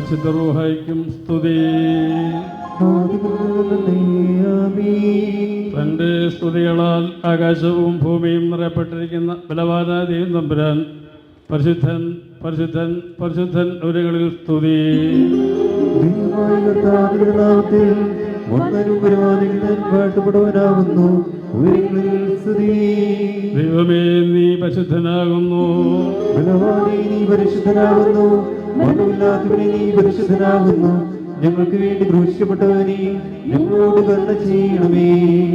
പരിശുദ്ധ റൂഹായ്ക്കും സ്തുതി. തന്റെ സ്തുതികളാൽ ആകാശവും ഭൂമിയും നിറയപ്പെട്ടിരിക്കുന്ന ബലവാനായ ദൈവം തമ്പുരാൻ പരിശുദ്ധൻ പരിശുദ്ധൻ പരിശുദ്ധൻ ഒരുകളിൽ സ്തുതി. ദൈവമേ നീ പരിശുദ്ധനാകുന്നു, നീ പരിശുദ്ധനാകുന്നു, മരണമില്ലാത്തവനെ നീ പരിശുദ്ധനാകുന്നു. ഞങ്ങൾക്ക് വേണ്ടി ക്രൂശിക്കപ്പെട്ടവനെ ഞങ്ങളോട് കരുണ ചെയ്യണമേ.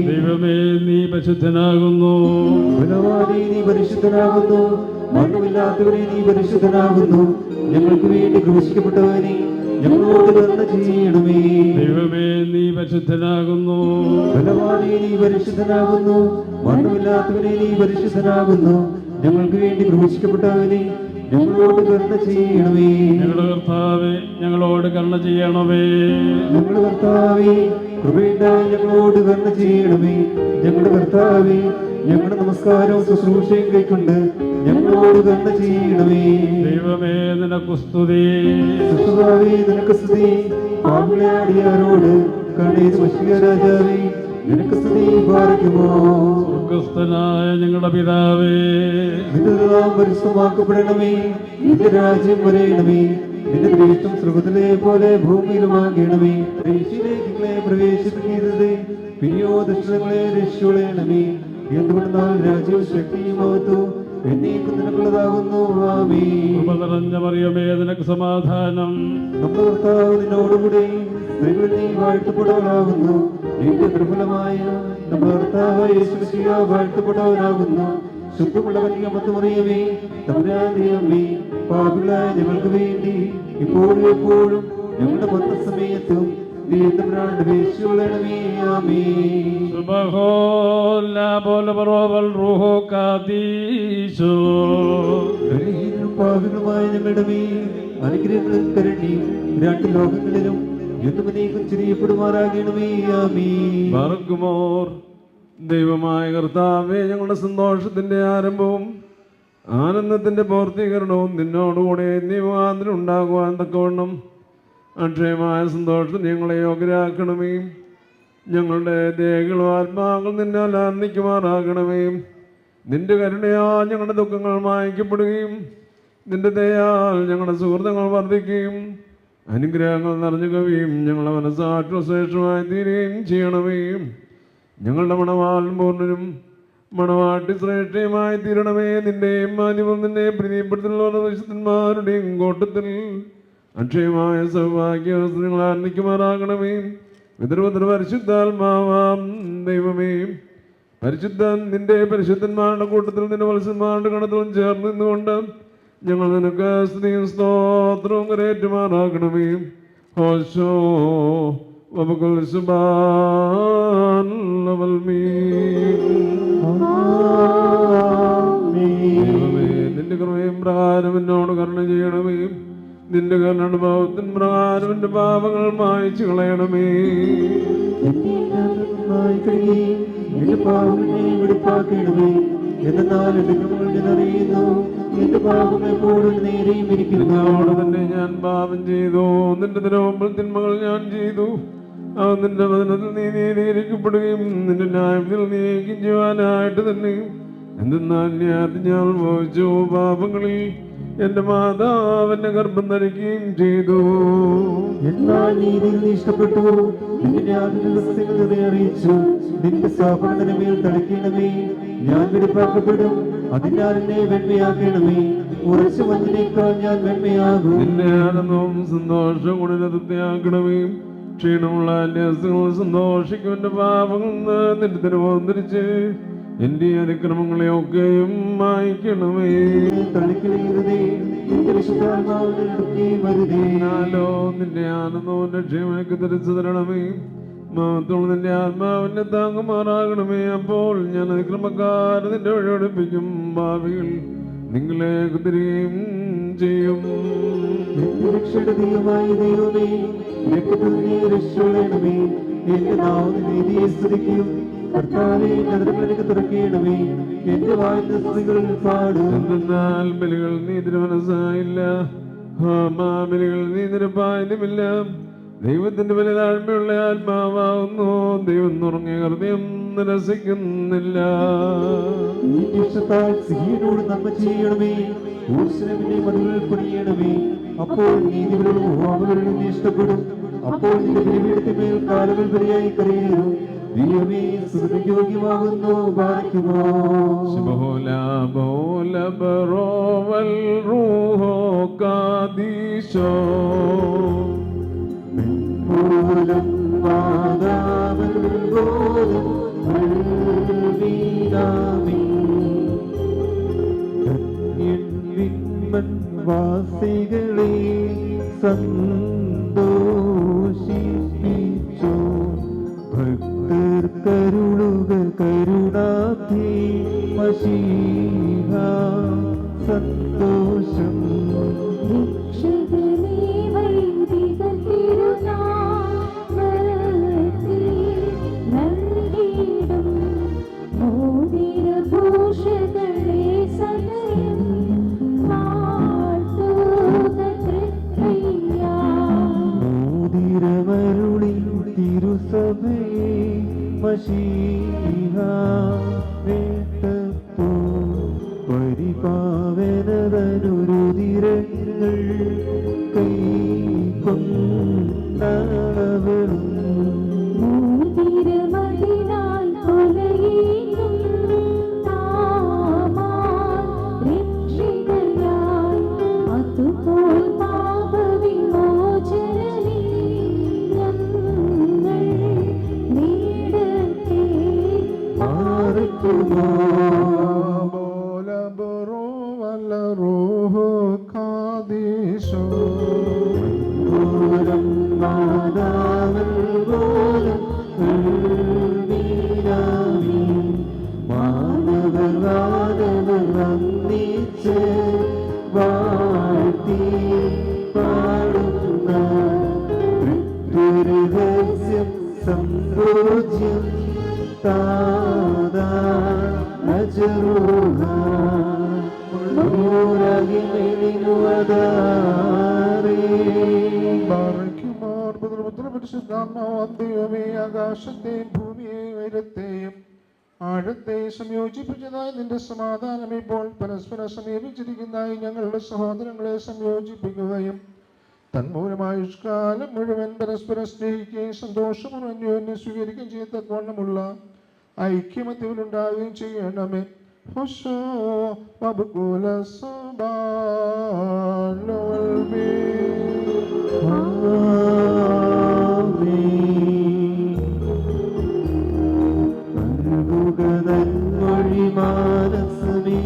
ദൈവമേ നീ പരിശുദ്ധനാകുന്നു, നീ പരിശുദ്ധനാകുന്നു, മരണമില്ലാത്തവനെ നീ പരിശുദ്ധനാകുന്നു. ഞങ്ങൾക്ക് വേണ്ടി ക്രൂശിക്കപ്പെട്ടവനെ ഞങ്ങളോട് കരുണ ചെയ്യണമേ. ദൈവമേ നീ പരിശുദ്ധനാകുന്നു, നീ പരിശുദ്ധനാകുന്നു, മരണമില്ലാത്തവനെ നീ പരിശുദ്ധനാകുന്നു. ഞങ്ങൾക്ക് വേണ്ടി ക്രൂശിക്കപ്പെട്ടവനെ ഞങ്ങളോട് കരുണ ചെയ്യണമേ. ഞങ്ങളുടെ കർത്താവേ ഞങ്ങളോട് കരുണ ചെയ്യണമേ. ഞങ്ങളുടെ കർത്താവേ കൃപയുണ്ടായി ഞങ്ങളോട് കരുണ ചെയ്യണമേ. ഞങ്ങളുടെ കർത്താവേ ഞങ്ങളുടെ നമസ്കാരവും ശുശ്രൂഷയും കൈക്കൊണ്ട് ഞങ്ങളോട് കരുണ ചെയ്യണമേ. ദൈവമേ നിനക്ക് സ്തുതി, കർത്താവേ നിനക്ക് സ്തുതി. പാപികളാടിയാരോട് കരുണ രാജാവേ നിനക്ക് സ്തുതി പാലിക്കുമോ. സ്വർഗ്ഗസ്ഥനായ ഞങ്ങളുടെ പിതാവേ, നിന്റെ നാമം പരിശുദ്ധമാക്കപ്പെടണമേ. നിന്റെ രാജ്യം വരയണമേ. നിന്റെ ദൃഷ്ടം സ്വർഗ്ഗത്തിലെ പോലെ ഭൂമിയിലുമാകണമേ. ദേശിലേക്കുകളെ പ്രവേശിപ്പിക്കരുത്, പിന്നെയോ ദുഷ്ടങ്ങളെ രക്ഷിക്കണമേ. എന്തുകൊണ്ടെന്നാൽ രാജ്യവും ശക്തിയും മഹത്വവും എന്നേക്കും നിനക്കുള്ളതാകുന്നു. ആമേൻ. കൃപ നിറഞ്ഞ മറിയമേ നിനക്ക് സമാധാനം. നമ്മുടെ കർത്താവ് നിന്നോടുകൂടെ സ്ത്രീകളിൽ നീ വാഴ്ത്തപ്പെട്ടവളാകുന്നു. നിന്റെ ദുർബലമായ നമ്മുടെ കർത്താവ് യേശുമിശിഹ വാഴ്ത്തപ്പെട്ടവനാകുന്നു. ശുദ്ധമുള്ള മറിയമേ തമ്പുരാന്റെ അമ്മേ, പാപികളായ ഞങ്ങൾക്ക് വേണ്ടി ഇപ്പോഴും എപ്പോഴും ഞങ്ങളുടെ മരണസമയത്തും പാപികളുമായ ഞങ്ങളുടെ മേൽ അനുഗ്രഹങ്ങളും കരുണയും രണ്ട് ലോകങ്ങളിലും യുദ്ധമനേക്കും ചെറിയപ്പെടുമാറാകണമേ. ആമേൻ. ദൈവമായ കർത്താവേ, ഞങ്ങളുടെ സന്തോഷത്തിന്റെ ആരംഭവും ആനന്ദത്തിന്റെ പൂർത്തീകരണവും നിന്നോടുകൂടെ നിവാദനം ഉണ്ടാകുവാൻ തക്കവണ്ണം അക്ഷയമായ സന്തോഷത്തിന് ഞങ്ങളെ യോഗ്യരാക്കണമേ. ഞങ്ങളുടെ ദേഹങ്ങളും ആത്മാക്കൾ നിന്നാൽ ആനന്ദിക്കുമാറാകണമേ. നിന്റെ കരുണയാൽ ഞങ്ങളുടെ ദുഃഖങ്ങൾ മായ്ക്കപ്പെടുകയും നിന്റെ ദയാൽ ഞങ്ങളുടെ സുഹൃത്തുക്കൾ വർദ്ധിക്കുകയും അനുഗ്രഹങ്ങൾ നിറഞ്ഞു കവിയും ഞങ്ങളുടെ മനസ്സാക്ഷി ശ്രേഷ്ഠമായി തീരുകയും ചെയ്യണമേ. ഞങ്ങളുടെ മണവാൾ പൂർണ്ണനും മണവാട്ടി ശ്രേഷ്ഠയുമായി തീരണമേ. നിന്റെയും മാന്യവും നിന്നെ പ്രീതിപ്പെടുത്തുന്ന വിശുദ്ധന്മാരുടെയും കൂട്ടത്തിൽ അക്ഷയമായ സൗഭാഗ്യവസ്തുങ്ങൾ ആനന്ദിക്കുമാറാകണമേ. പിതൃപുത്ര പരിശുദ്ധാത്മാവാം ദൈവമേ, പരിശുദ്ധൻ നിന്റെ പരിശുദ്ധന്മാരുടെ കൂട്ടത്തിൽ നിന്റെ വത്സന്മാരുടെ ഗണത്തിലും ചേർന്ന് നിന്നുകൊണ്ട് ഞങ്ങൾ നിനക്ക് സ്തുതിയും സ്തോത്രവും കരേറ്റുമാറാകണമേ. ഹോശോ വബകുൽ സുബ്ഹാൻ നിന്റെ കൃപയും പ്രകാരം എന്നോട് കരുണ ചെയ്യണമേ. നിന്റെ കരുണാനുഭവത്തിൻ പ്രകാരം എന്റെ പാപങ്ങൾ മായ്ച്ചു കളയണമേ. നിന്നോട് തന്നെ ഞാൻ പാപം ചെയ്തു, നിന്റെ തിരുമുമ്പിൽ തിന്മകൾ ഞാൻ ചെയ്തു. അവൻ നിന്റെ വചനത്തിൽ നീ നീതീകരിക്കപ്പെടുകയും നിന്റെ ന്യായത്തിൽ നീക്കും ചെയ്യുവാനായിട്ട് തന്നെ. എന്തെന്നാൽ ഞാൻ വഹിച്ചു പാപങ്ങളിൽ എന്റെ മാതാവിന്റെ ഗർഭം ധരിക്കുകയും ചെയ്തു. എന്നാൽ നീതിയിൽ നീ ഇഷ്ടപ്പെട്ടു, നിന്റെ അറിയിച്ചു. നിന്റെ സ്ഥാപനത്തിന് മേൽ തളിക്കണമേ. ഞാൻ വെടിപ്പാക്കപ്പെടും, അതിനാൽ എന്നെ വെണ്മയാക്കണമേ. ഉറച്ച മഞ്ഞിനേക്കാൾ ഞാൻ വെണ്മയാകും. നിന്റെ ആനന്ദവും സന്തോഷം കൊണ്ട് തൃപ്തിയാക്കണമേ. ക്ഷീണമുള്ള എന്റെ അസുഖങ്ങൾ സന്തോഷിക്കും. എന്റെ പാപങ്ങൾ നിന്റെ തിരുവോം തിരിച്ച് എന്റെ അതിക്രമങ്ങളെ ഒക്കെയും മായ്ക്കണമേ. എന്നാലോ നിന്റെ ആനന്ദവും രക്ഷയുമൊക്കെ തിരിച്ചു തരണമേ. മഹത്വം നിന്റെ ആത്മാവിനെ താങ്ങുമാറാകണമേ. അപ്പോൾ ഞാൻ അതിക്രമക്കാരെ നിന്റെ വഴി പഠിപ്പിക്കും. ഭാവികൾ നിങ്ങളെ കുതിരുകയും ചെയ്യും. എന്തെന്നാൽ ബലികൾ നീ തിരുമനസ്സായില്ല. മാബലികൾ നീ നിരപ്പായതുമില്ല. ദൈവത്തിന്റെ വലിയ താഴ്മയുള്ള ആത്മാവാകുന്നു. ദൈവം നുറങ്ങിയ ഹൃദയം നിരസിക്കുന്നില്ല. സിഹിയോട് നന്മ ചെയ്യണമേ, ഊർജ്ജനവിന്റെ മതിലുകൾ പണിയണമേ. അപ്പോൾ നീതികളും ഉപവാമകളിലും നീ ഇഷ്ടപ്പെടും. അപ്പോൾ നിന്റെ ബലിപീഠത്തിന്മേൽ കാലുകൾ വരെയായി കരയേറും. ദൈവമേ, സ്തുതിക്ക് യോഗ്യമാകുന്നു. പാലിക്കുമോ മൂലം മാതാവൻ പോലും വാസികളെ സന്തോഷിപ്പിച്ചോ. ഭക്തർ കരുളുക കരുണാധി മശീഹ സന്തോഷം. തിരുസഭയെ മശീഹ വേട്ടത്തോ പരിപാവനതനുരുതിരങ്ങൾ കൈക്കൊണ്ടവളും സന്തോഷ്യം താദാ നജറുഹ ദൈവമേ, ആകാശത്തെയും ഭൂമിയെയും ഉയരത്തെയും ആഴത്തെ സംയോജിപ്പിച്ചതായി നിന്റെ സമാധാനം ഇപ്പോൾ പരസ്പരം സമീപിച്ചിരിക്കുന്നതായി ഞങ്ങളുടെ സഹോദരങ്ങളെ സംയോജിപ്പിക്കുകയും തന്മൂലമായുഷ്കാലം മുഴുവൻ പരസ്പരം സ്നേഹിക്കുകയും സന്തോഷപൂർവ്വം അന്യോന്യം സ്വീകരിക്കുകയും ചെയ്യത്തക്കവണ്ണമുള്ള ഐക്യമത്യത്തിലുണ്ടാവുകയും ചെയ്യണമേ. ഹുശോ വബുകുല സബാലോൽമേ മാനസമേ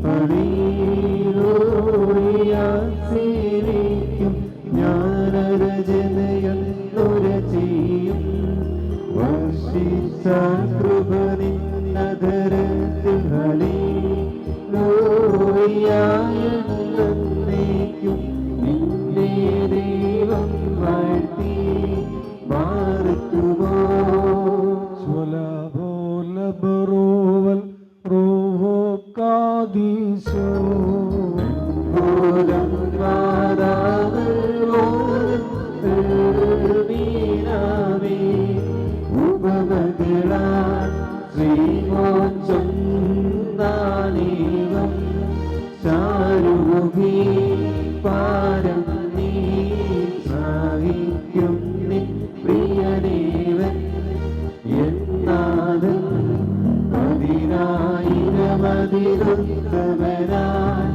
പണിയിലോറിയാസേരിക്കും ജ്ഞാനരചനയെന്നുര ചെയ്യും. വർഷിച്ച കൃപ നിന്നധരത്തിൽ ഹല്ലേലൂയായെന്നേക്കും നിന്നെ ദൈവം വാഴ്ത്തി മാറുത്തുമോ. സ്വലാഭോലബറോവൽ റോഹോ കാദീശോ മൂലം വാദാവൽ വീരാവേ ഉപമകളാൽ ശ്രീമോചം നാനേവം ചാരുമുഖി പാരം നീ സാഹിത്യം നിൻ പ്രിയദേവൻ എന്നാലും അതിനായിരമതിരുത്തവനായി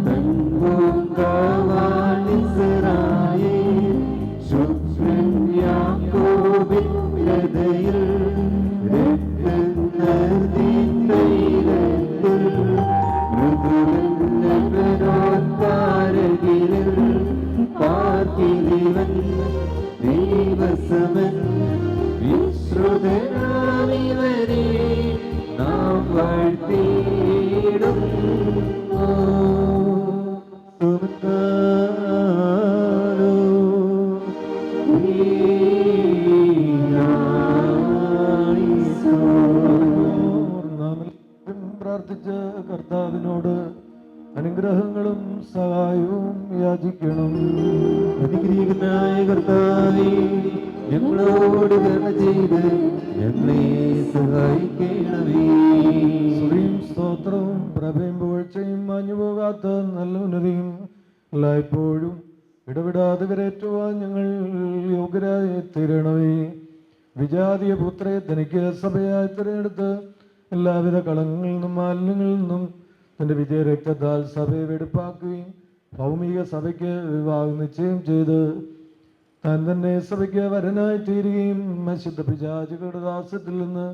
തൻപൂങ്കവാണിസറായേ ശുഭ്രൻ യാക്കോബിൻ ഹൃദയിൽ രക്തനദീതൈലത്തിൽ മൃദുലന്നോത്താരകിലിൽ പാർക്കിലിവൻ ദൈവസമൻ വിശ്രുതനാമിവരെ നാം വാഴ്ത്തിയിടും. പ്രാർത്ഥിച്ച് കർത്താവിനോട് അനുഗ്രഹങ്ങളും സഹായവും യാചിക്കണം. അനുഗ്രഹീതനായ കർത്താവേ, ഞങ്ങളോട് കരുണ ചെയ്ത് ഞങ്ങളെ സഹായിക്കണമേ. സ്തുതിയും സ്തോത്രവും പ്രഭയും പുകഴ്ചയും മാഞ്ഞുപോകാത്ത നല്ല ഉന്നതിയും എല്ലായ്പ്പോഴും ഇടവിടാതെ കരേറ്റുവാൻ ഞങ്ങൾ യോഗ്യരായി തീരണമേ. വിജാതീയ പുത്രയെ തനിക്ക് സഭയായി തിരഞ്ഞെടുത്ത് എല്ലാവിധ കളങ്ങളിൽ നിന്നും മാലിന്യങ്ങളിൽ നിന്നും തന്റെ വിജയരക്തത്താൽ സഭയെ വെടിപ്പാക്കുകയും ഭൗമിക സഭയ്ക്ക് വിവാഹം നിശ്ചയം ചെയ്ത് താൻ തന്നെ സഭയ്ക്ക് വരനായി തീരുകയും അശുദ്ധ പിശാചുക്കളുടെ ദാസ്യത്തിൽ നിന്ന്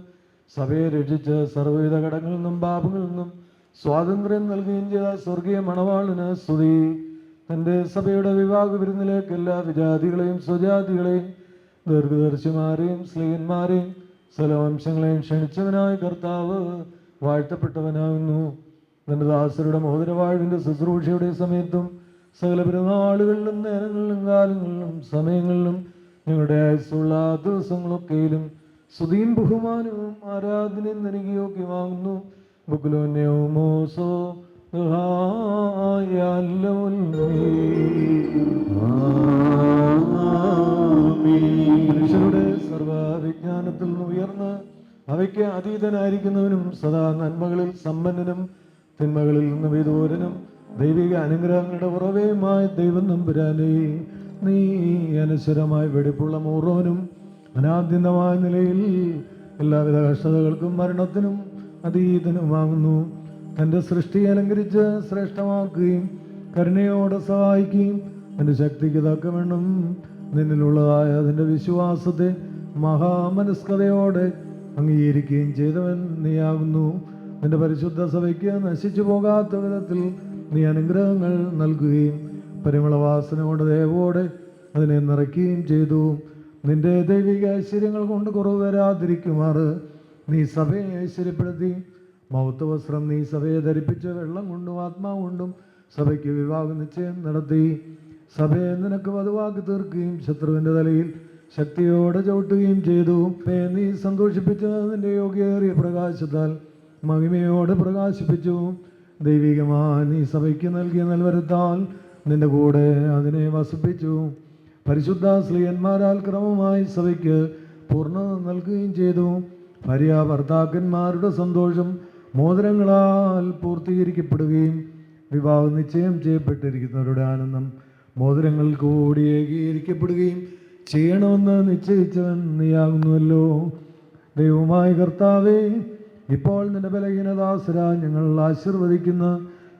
സഭയെ രക്ഷിച്ച് സർവ്വവിധ കടങ്ങളിൽ നിന്നും പാപങ്ങളിൽ നിന്നും സ്വാതന്ത്ര്യം നൽകുകയും ചെയ്ത സ്വർഗീയ മണവാളിന് സ്തുതി. തൻ്റെ സഭയുടെ വിവാഹ വിരുന്നിലേക്ക് എല്ലാ വിജാതികളെയും സ്വജാതികളെയും ദീർഘദർശിമാരെയും സ്ത്രീയന്മാരെയും സ്ഥലവംശങ്ങളെയും ക്ഷണിച്ചവനായ കർത്താവ് വാഴ്ത്തപ്പെട്ടവനാകുന്നു. തൻ്റെ ദാസരുടെ മോതിരവാഴ്വിൻ്റെ ശുശ്രൂഷയുടെ സമയത്തും സകല പെരുന്നാളുകളിലും നേരങ്ങളിലും കാലങ്ങളിലും സമയങ്ങളിലും ഞങ്ങളുടെ ആയുസ്സുള്ള ദിവസങ്ങളൊക്കെയിലും സ്തുതിയും ബഹുമാനവും ആരാധനയും നിനക്ക് യോഗ്യമാകുന്നു. ബുക്കുലോന്യമോസോ മനുഷ്യരുടെ സർവവിജ്ഞാനത്തിൽ നിന്ന് ഉയർന്ന് അവയ്ക്ക് അതീതനായിരിക്കുന്നവനും സദാ നന്മകളിൽ സമ്പന്നനും തിന്മകളിൽ നിന്ന് വിദൂരനും ദൈവിക അനുഗ്രഹങ്ങളുടെ ഉറവയുമായ ദൈവം നമ്പുരാനേ, നീ അനശ്വരമായി വെടിപ്പുള്ള മൂറോനും അനാദ്യന്തമായ നിലയിൽ എല്ലാവിധ കഷ്ടതകൾക്കും മരണത്തിനും അതീതനുമാകുന്നു. തൻ്റെ സൃഷ്ടി അലങ്കരിച്ച് ശ്രേഷ്ഠമാക്കുകയും കരുണയോടെ സഹായിക്കുകയും തൻ്റെ ശക്തിക്ക് തക്കവണ്ണം നിന്നിലുള്ളതായ അതിൻ്റെ വിശ്വാസത്തെ മഹാമനസ്കതയോടെ അംഗീകരിക്കുകയും ചെയ്തവൻ നീയാകുന്നു. നിന്റെ പരിശുദ്ധ സഭയ്ക്ക് നശിച്ചു പോകാത്ത വിധത്തിൽ നീ അനുഗ്രഹങ്ങൾ നൽകുകയും പരിമളവാസന കൊണ്ട് ദയവോടെ അതിനെ നിറയ്ക്കുകയും ചെയ്തു. നിന്റെ ദൈവിക ഐശ്വര്യങ്ങൾ കൊണ്ട് കുറവ് വരാതിരിക്കുമാറ് നീ സഭയെ ഐശ്വര്യപ്പെടുത്തി. മൗത്തവസ്ത്രം നീ സഭയെ ധരിപ്പിച്ച് വെള്ളം കൊണ്ടും ആത്മാവ് കൊണ്ടും സഭയ്ക്ക് വിവാഹ നിശ്ചയം നടത്തി. സഭയെ നിനക്ക് വധുവാക്കി തീർക്കുകയും ശത്രുവിൻ്റെ തലയിൽ ശക്തിയോടെ ചവിട്ടുകയും ചെയ്തു. നീ സന്തോഷിപ്പിച്ച് നിന്റെ യോഗ്യേറിയ പ്രകാശത്താൽ മഹിമയോടെ പ്രകാശിപ്പിച്ചു. ദൈവികമായി നീ സഭയ്ക്ക് നൽകിയ നൽവരത്താൽ നിന്റെ കൂടെ അതിനെ വസിപ്പിച്ചു. പരിശുദ്ധ സ്ത്രീയന്മാരാൽ ക്രമമായി സഭയ്ക്ക് പൂർണ്ണത നൽകുകയും ചെയ്തു. ഭാര്യ ഭർത്താക്കന്മാരുടെ സന്തോഷം മോതിരങ്ങളാൽ പൂർത്തീകരിക്കപ്പെടുകയും വിവാഹ നിശ്ചയം ചെയ്യപ്പെട്ടിരിക്കുന്നവരുടെ ആനന്ദം മോതിരങ്ങൾ കൂടി ഏകീകരിക്കപ്പെടുകയും ചെയ്യണമെന്ന് നിശ്ചയിച്ചവൻ നീയാകുന്നുവല്ലോ. ദൈവമായ കർത്താവേ, ഇപ്പോൾ നിന്റെ ബലഹീനദാസര ഞങ്ങൾ ആശീർവദിക്കുന്ന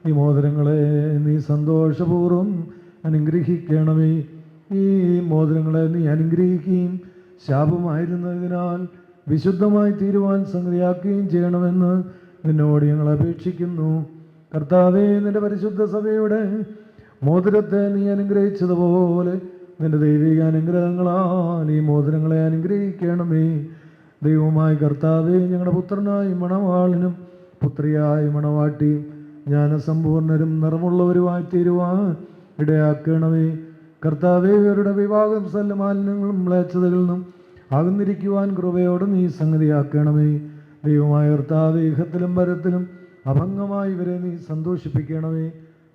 ഈ മോതിരങ്ങളെ നീ സന്തോഷപൂർവ്വം അനുഗ്രഹിക്കണമേ. ഈ മോതിരങ്ങളെ നീ അനുഗ്രഹിക്കുകയും ശാപമായിരുന്നതിനാൽ വിശുദ്ധമായി തീരുവാൻ സംഗതിയാക്കുകയും ചെയ്യണമെന്ന് നിന്നോട് ഞങ്ങൾ അപേക്ഷിക്കുന്നു. കർത്താവേ, നിന്റെ പരിശുദ്ധ സഭയുടെ മോതിരത്തെ നീ അനുഗ്രഹിച്ചതുപോലെ നിന്റെ ദൈവിക അനുഗ്രഹങ്ങളാൽ ഈ മോതിരങ്ങളെ അനുഗ്രഹിക്കണമേ. ദൈവമായ കർത്താവേ, ഞങ്ങളുടെ പുത്രനായ മണവാളിനും പുത്രിയായ മണവാട്ടിയും ജ്ഞാനസമ്പൂർണരും നിറമുള്ളവരുമായി തീരുവാൻ ഇടയാക്കണമേ. കർത്താവേ, ഇവരുടെ വിവാഹം സകല മാലിന്യങ്ങളും മ്ലേച്ഛതകളിൽ നിന്നും അകന്നിരിക്കുവാൻ കൃപയോടെ നീ സംഗതിയാക്കണമേ. ദൈവമായ കർത്താവേ, ഇഹത്തിലും പരത്തിലും അഭംഗമായി ഇവരെ നീ സന്തോഷിപ്പിക്കണമേ.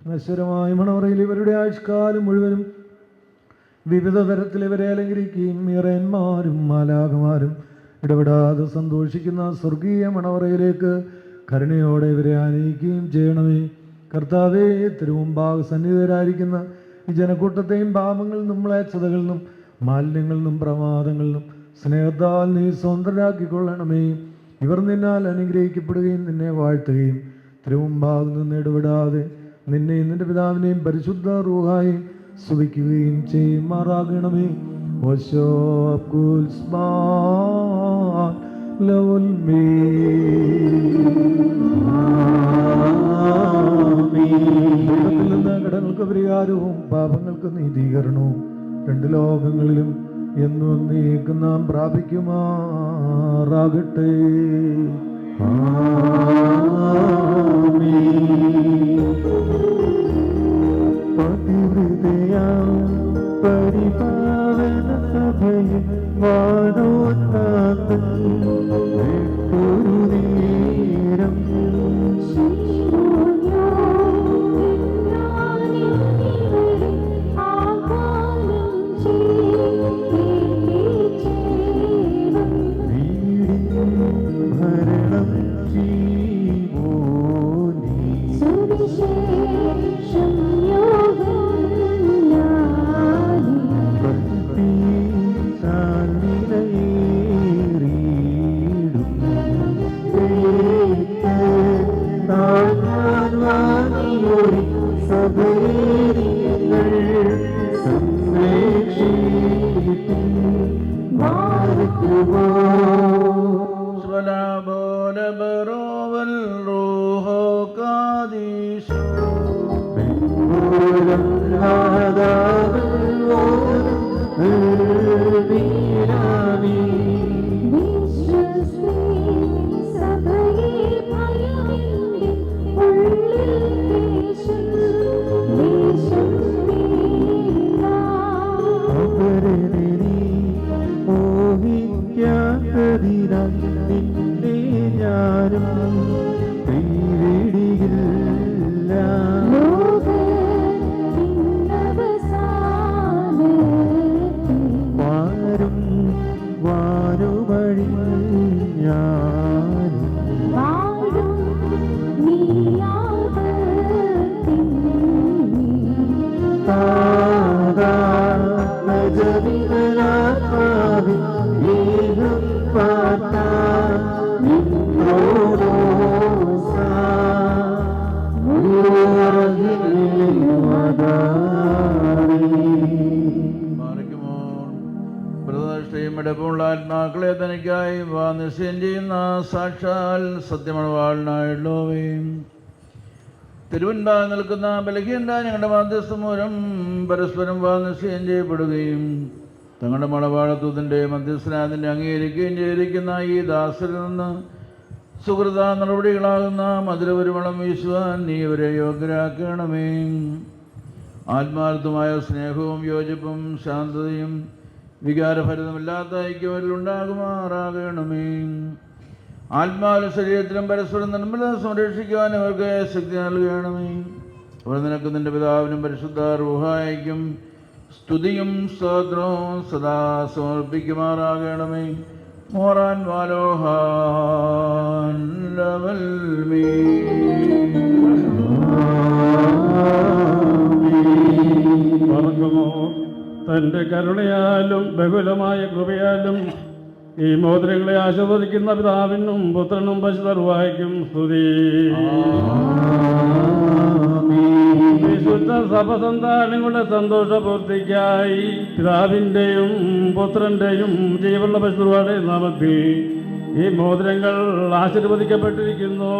നശ്വരമായ മണവറയിൽ ഇവരുടെ ആയുഷ്കാലം മുഴുവനും വിവിധ തരത്തിൽ ഇവരെ അലങ്കരിക്കുകയും ഇറയന്മാരും മാലാഖമാരും ഇടപെടാതെ സന്തോഷിക്കുന്ന സ്വർഗീയ മണവറയിലേക്ക് കരുണയോടെ ഇവരെ ആനയിക്കുകയും ചെയ്യണമേ. കർത്താവേ, തിരുമുമ്പാകെ സന്നിധരായിരിക്കുന്ന ഈ ജനക്കൂട്ടത്തെയും പാപങ്ങളിൽ നിന്നും മ്ലേച്ഛതകളിൽ നിന്നും മാലിന്യങ്ങളിൽ നിന്നും പ്രമാദങ്ങളിൽ നിന്നും സ്നേഹത്താൽ നീ സ്വതന്ത്രരാക്കിക്കൊള്ളണമേ. ഇവർ നിന്നാൽ അനുഗ്രഹിക്കപ്പെടുകയും നിന്നെ വാഴ്ത്തുകയും തിരുമുമ്പാകെ നിന്ന് ഇടപെടാതെ നിന്നെയും നിന്റെ പിതാവിനെയും പരിശുദ്ധ റൂഹായും സ്തുതിക്കുകയും ചെയ്യുമാറാകണമേ. കടങ്ങൾക്ക് പരിഹാരവും പാപങ്ങൾക്ക് നീതീകരണവും രണ്ട് ലോകങ്ങളിലും എന്നും നീക്കും നാം പ്രാപിക്കുമാറാകട്ടെ. പരിപാവന സഭയിൽ വാനോത്താത്തൻ വിട്ടൊരു നേരം لبرو والروح قاديش ുള്ള ആത്മാക്കളെ തനിക്കായി നിശ്ചയം ചെയ്യുന്ന സാക്ഷാൽ സത്യമണവാളിനായുള്ളവേ, തിരുവൻപാൽ നിൽക്കുന്ന ബലഹീനരായ ഞങ്ങളുടെ മധ്യസ്ഥ മൂലം പരസ്പരം നിശ്ചയം ചെയ്യപ്പെടുകയും തങ്ങളുടെ മണവാളത്വത്തിൻ്റെ മധ്യസ്ഥനാഥിനെ അംഗീകരിക്കുകയും ചെയ്തിരിക്കുന്ന ഈ ദാസരിൽ നിന്ന് സുഹൃത നടപടികളാകുന്ന മധുരപരിമളം വീശുവാൻ നീ ഇവരെ യോഗ്യരാക്കണമേ. ആത്മാർത്ഥമായ സ്നേഹവും യോജിപ്പും ശാന്തതയും വികാരഭരിതമില്ലാത്ത ഐക്യവരിൽ ഉണ്ടാകുമാറാകണമേ. ആത്മാവിലും ശരീരത്തിലും പരസ്പരം നിർമ്മലത സംരക്ഷിക്കുവാൻ അവർക്ക് ശക്തി നൽകണമേ. അവർ നിനക്ക് നിന്റെ പിതാവിനും പരിശുദ്ധ റൂഹായിക്കും സ്തുതിയും സ്തോത്രവും സദാ സമർപ്പിക്കുമാറാകണമേ. മോറാൻ വാലോഹാൻ ലവൽമീ. തൻ്റെ കരുണയാലും ബഹുലമായ കൃപയാലും ഈ മോതിരങ്ങളെ ആശീർവദിക്കുന്ന പിതാവിനും പുത്രനും പരിശുദ്ധ റൂഹായിക്കും സ്തുതി. വിശുദ്ധ സഭസന്താനങ്ങളുടെ സന്തോഷപൂർത്തിക്കായി പിതാവിൻ്റെയും പുത്രൻ്റെയും ജീവനുള്ള പരിശുദ്ധ റൂഹായുടെ നാമത്തിൽ ഈ മോതിരങ്ങൾ ആശീർവദിക്കപ്പെട്ടിരിക്കുന്നു.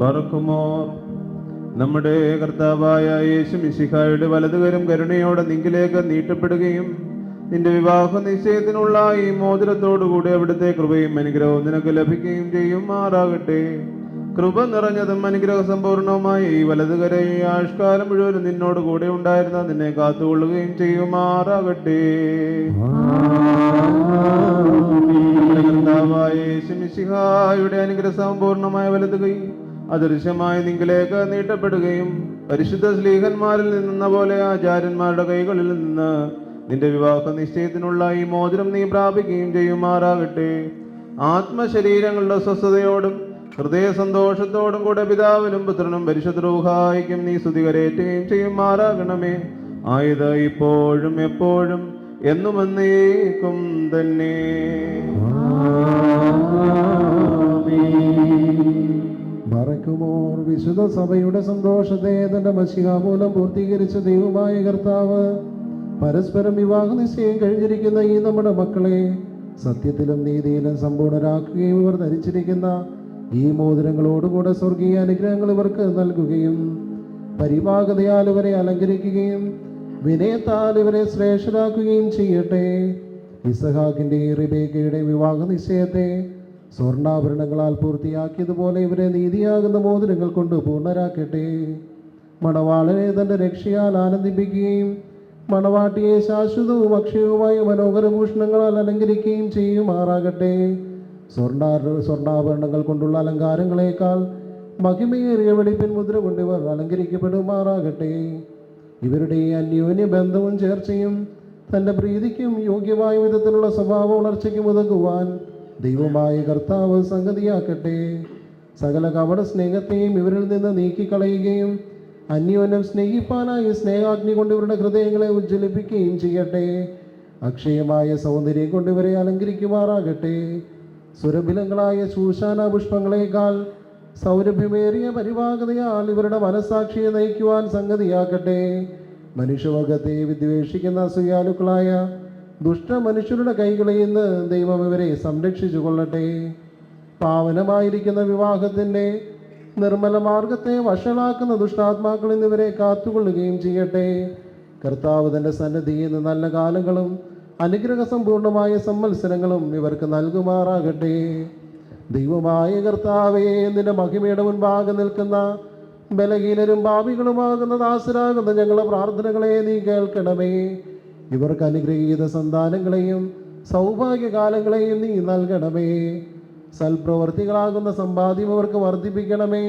ബർക്കുമോർ. നമ്മുടെ കർത്താവായ യേശു മിശിഹായുടെ വലതുകരം കരുണയോടെ നിങ്കിലേക്ക് നീട്ടപ്പെടുകയും നിന്റെ വിവാഹ നിശ്ചയത്തിനുള്ള ഈ മോതിരത്തോടുകൂടി അവിടുത്തെ കൃപയും അനുഗ്രഹവും നിനക്ക് ലഭിക്കുകയും ചെയ്യുമാറാകട്ടെ. കൃപ നിറഞ്ഞതും അനുഗ്രഹ സമ്പൂർണവുമായ ഈ വലതുകര ഈ ആയുഷ്കാലം മുഴുവനും നിന്നോട് കൂടെ ഉണ്ടായിരുന്ന നിന്നെ കാത്തുകൊള്ളുകയും ചെയ്യുമാറാകട്ടെ. കർത്താവായ യേശു മിശിഹായുടെ അനുഗ്രഹ സമ്പൂർണമായ വലതുകൈ അദൃശ്യമായി നിങ്കിലേക്ക് നീട്ടപ്പെടുകയും പരിശുദ്ധ സ്ലീഹന്മാരിൽ നിന്ന പോലെ ആചാര്യന്മാരുടെ കൈകളിൽ നിന്ന് നിന്റെ വിവാഹ നിശ്ചയത്തിനുള്ള ഈ മോതിരം നീ പ്രാപിക്കുകയും ചെയ്യുമാറാകട്ടെ. ആത്മശരീരങ്ങളുടെ സ്വസ്ഥതയോടും ഹൃദയ സന്തോഷത്തോടും കൂടെ പിതാവിനും പുത്രനും പരിശുദ്ധ റൂഹായിക്കും നീ സ്തുതി കരേറ്റുകയും ചെയ്യുമാറാകണമേ. ആയത് ഇപ്പോഴും എപ്പോഴും എന്നും എന്നേക്കും തന്നെ. മറക്കുമോർ. വിശുദ്ധ സഭയുടെ സന്തോഷത്തെ തന്റെ മശിഹ മൂലം പൂർത്തീകരിച്ച ദൈവമായ കർത്താവ് പരസ്പരം വിവാഹ നിശ്ചയം കഴിഞ്ഞിരിക്കുന്ന ഈ നമ്മുടെ മക്കളെ സത്യത്തിലും നീതിയിലും സമ്പൂർണരാക്കുകയും ഇവർ ധരിച്ചിരിക്കുന്ന ഈ മോതിരങ്ങളോടുകൂടെ സ്വർഗീയ അനുഗ്രഹങ്ങൾ ഇവർക്ക് നൽകുകയും പരിപാകതയാൽ ഇവരെ അലങ്കരിക്കുകയും വിനയത്താൽ ഇവരെ ശ്രേഷ്ഠരാക്കുകയും ചെയ്യട്ടെ. ഇസഹാക്കിൻ്റെയും റിബേക്കയുടെയും വിവാഹ നിശ്ചയത്തെ സ്വർണ്ണാഭരണങ്ങളാൽ പൂർത്തിയാക്കിയതുപോലെ ഇവരെ നീതിയാകുന്ന മോതിരങ്ങൾ കൊണ്ട് പൂർണ്ണരാക്കട്ടെ. മണവാളനെ തൻ്റെ രക്ഷയാൽ ആനന്ദിപ്പിക്കുകയും മണവാട്ടിയെ ശാശ്വതവും അക്ഷയവുമായ മനോഹരഭൂഷണങ്ങളാൽ അലങ്കരിക്കുകയും ചെയ്യുമാറാകട്ടെ. സ്വർണ്ണാഭരണങ്ങൾ കൊണ്ടുള്ള അലങ്കാരങ്ങളെക്കാൾ മഹിമയേറിയ വെളിപ്പിൻ മുദ്ര കൊണ്ട് ഇവർ അലങ്കരിക്കപ്പെടുമാറാകട്ടെ. ഇവരുടെ അന്യോന്യ ബന്ധവും ചേർച്ചയും തൻ്റെ പ്രീതിക്കും യോഗ്യമായ വിധത്തിലുള്ള സ്വഭാവ വളർച്ചയ്ക്കും ഉതകുവാൻ ദൈവമായ കർത്താവ് സംഗതിയാക്കട്ടെ. സകല കപട സ്നേഹത്തെയും ഇവരിൽ നിന്ന് നീക്കിക്കളയുകയും അന്യോന്യം സ്നേഹിപ്പാനായി സ്നേഹാഗ്നി കൊണ്ട് ഇവരുടെ ഹൃദയങ്ങളെ ഉജ്ജ്വലിപ്പിക്കുകയും ചെയ്യട്ടെ. അക്ഷയമായ സൗന്ദര്യം കൊണ്ട് ഇവരെ അലങ്കരിക്കുമാറാകട്ടെ. സുരഭിലങ്ങളായ ശൂഷാന പുഷ്പങ്ങളെക്കാൾ സൗരഭ്യമേറിയ പരിവാഹതയാൽ ഇവരുടെ മനസാക്ഷിയെ നയിക്കുവാൻ സംഗതിയാക്കട്ടെ. മനുഷ്യവർഗത്തെ വിദ്വേഷിക്കുന്ന അസൂയാലുക്കളായ ദുഷ്ടമനുഷ്യരുടെ കൈകളിൽ നിന്ന് ദൈവം ഇവരെ സംരക്ഷിച്ചു കൊള്ളട്ടെ. പാവനമായിരിക്കുന്ന വിവാഹത്തിൻ്റെ നിർമ്മല മാർഗത്തെ വഷളാക്കുന്ന ദുഷ്ടാത്മാക്കളിൽ നിന്ന് ഇവരെ കാത്തുകൊള്ളുകയും ചെയ്യട്ടെ. കർത്താവ് തൻ്റെ സന്നിധിയിൽ നിന്ന് നല്ല കാലങ്ങളും അനുഗ്രഹസമ്പൂർണമായ സംവത്സരങ്ങളും ഇവർക്ക് നൽകുമാറാകട്ടെ. ദൈവമായ കർത്താവേ, നിന്റെ മഹിമയുടെ മുൻപാകെ നിൽക്കുന്ന ബലഹീനരും പാപികളുമാകുന്ന ദാസരാകുന്ന ഞങ്ങളുടെ പ്രാർത്ഥനകളെ നീ കേൾക്കണമേ. ഇവർക്ക് അനുഗ്രഹീത സന്താനങ്ങളെയും സൗഭാഗ്യകാലങ്ങളെയും നീ നൽകണമേ. സൽപ്രവർത്തികളാകുന്ന സമ്പാദ്യം അവർക്ക് വർദ്ധിപ്പിക്കണമേ.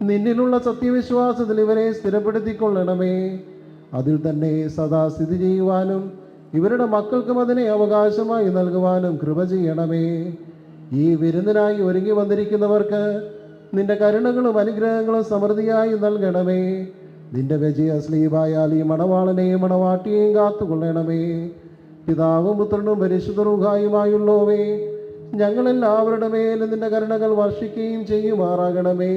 നിന്നിലുള്ള സത്യവിശ്വാസത്തിൽ ഇവരെ സ്ഥിരപ്പെടുത്തിക്കൊള്ളണമേ. അതിൽ തന്നെ സദാ സ്ഥിതി ചെയ്യുവാനും ഇവരുടെ മക്കൾക്കും അതിനെ അവകാശമായി നൽകുവാനും കൃപ ചെയ്യണമേ. ഈ വിരുന്നിനായി ഒരുങ്ങി വന്നിരിക്കുന്നവർക്ക് നിന്റെ കരുണകളും അനുഗ്രഹങ്ങളും സമൃദ്ധിയായി നൽകണമേ. നിന്റെ വിജയ സ്ലീബായാൽ ഈ മണവാളനെയും മണവാട്ടിയെയും കാത്തുകൊള്ളണമേ. പിതാവും പുത്രനും പരിശുദ്ധ റൂഹായുമായുള്ളോവേ, ഞങ്ങളെല്ലാവരുടെ മേലും നിന്റെ കരുണകൾ വർഷിക്കുകയും ചെയ്യുമാറാകണമേ.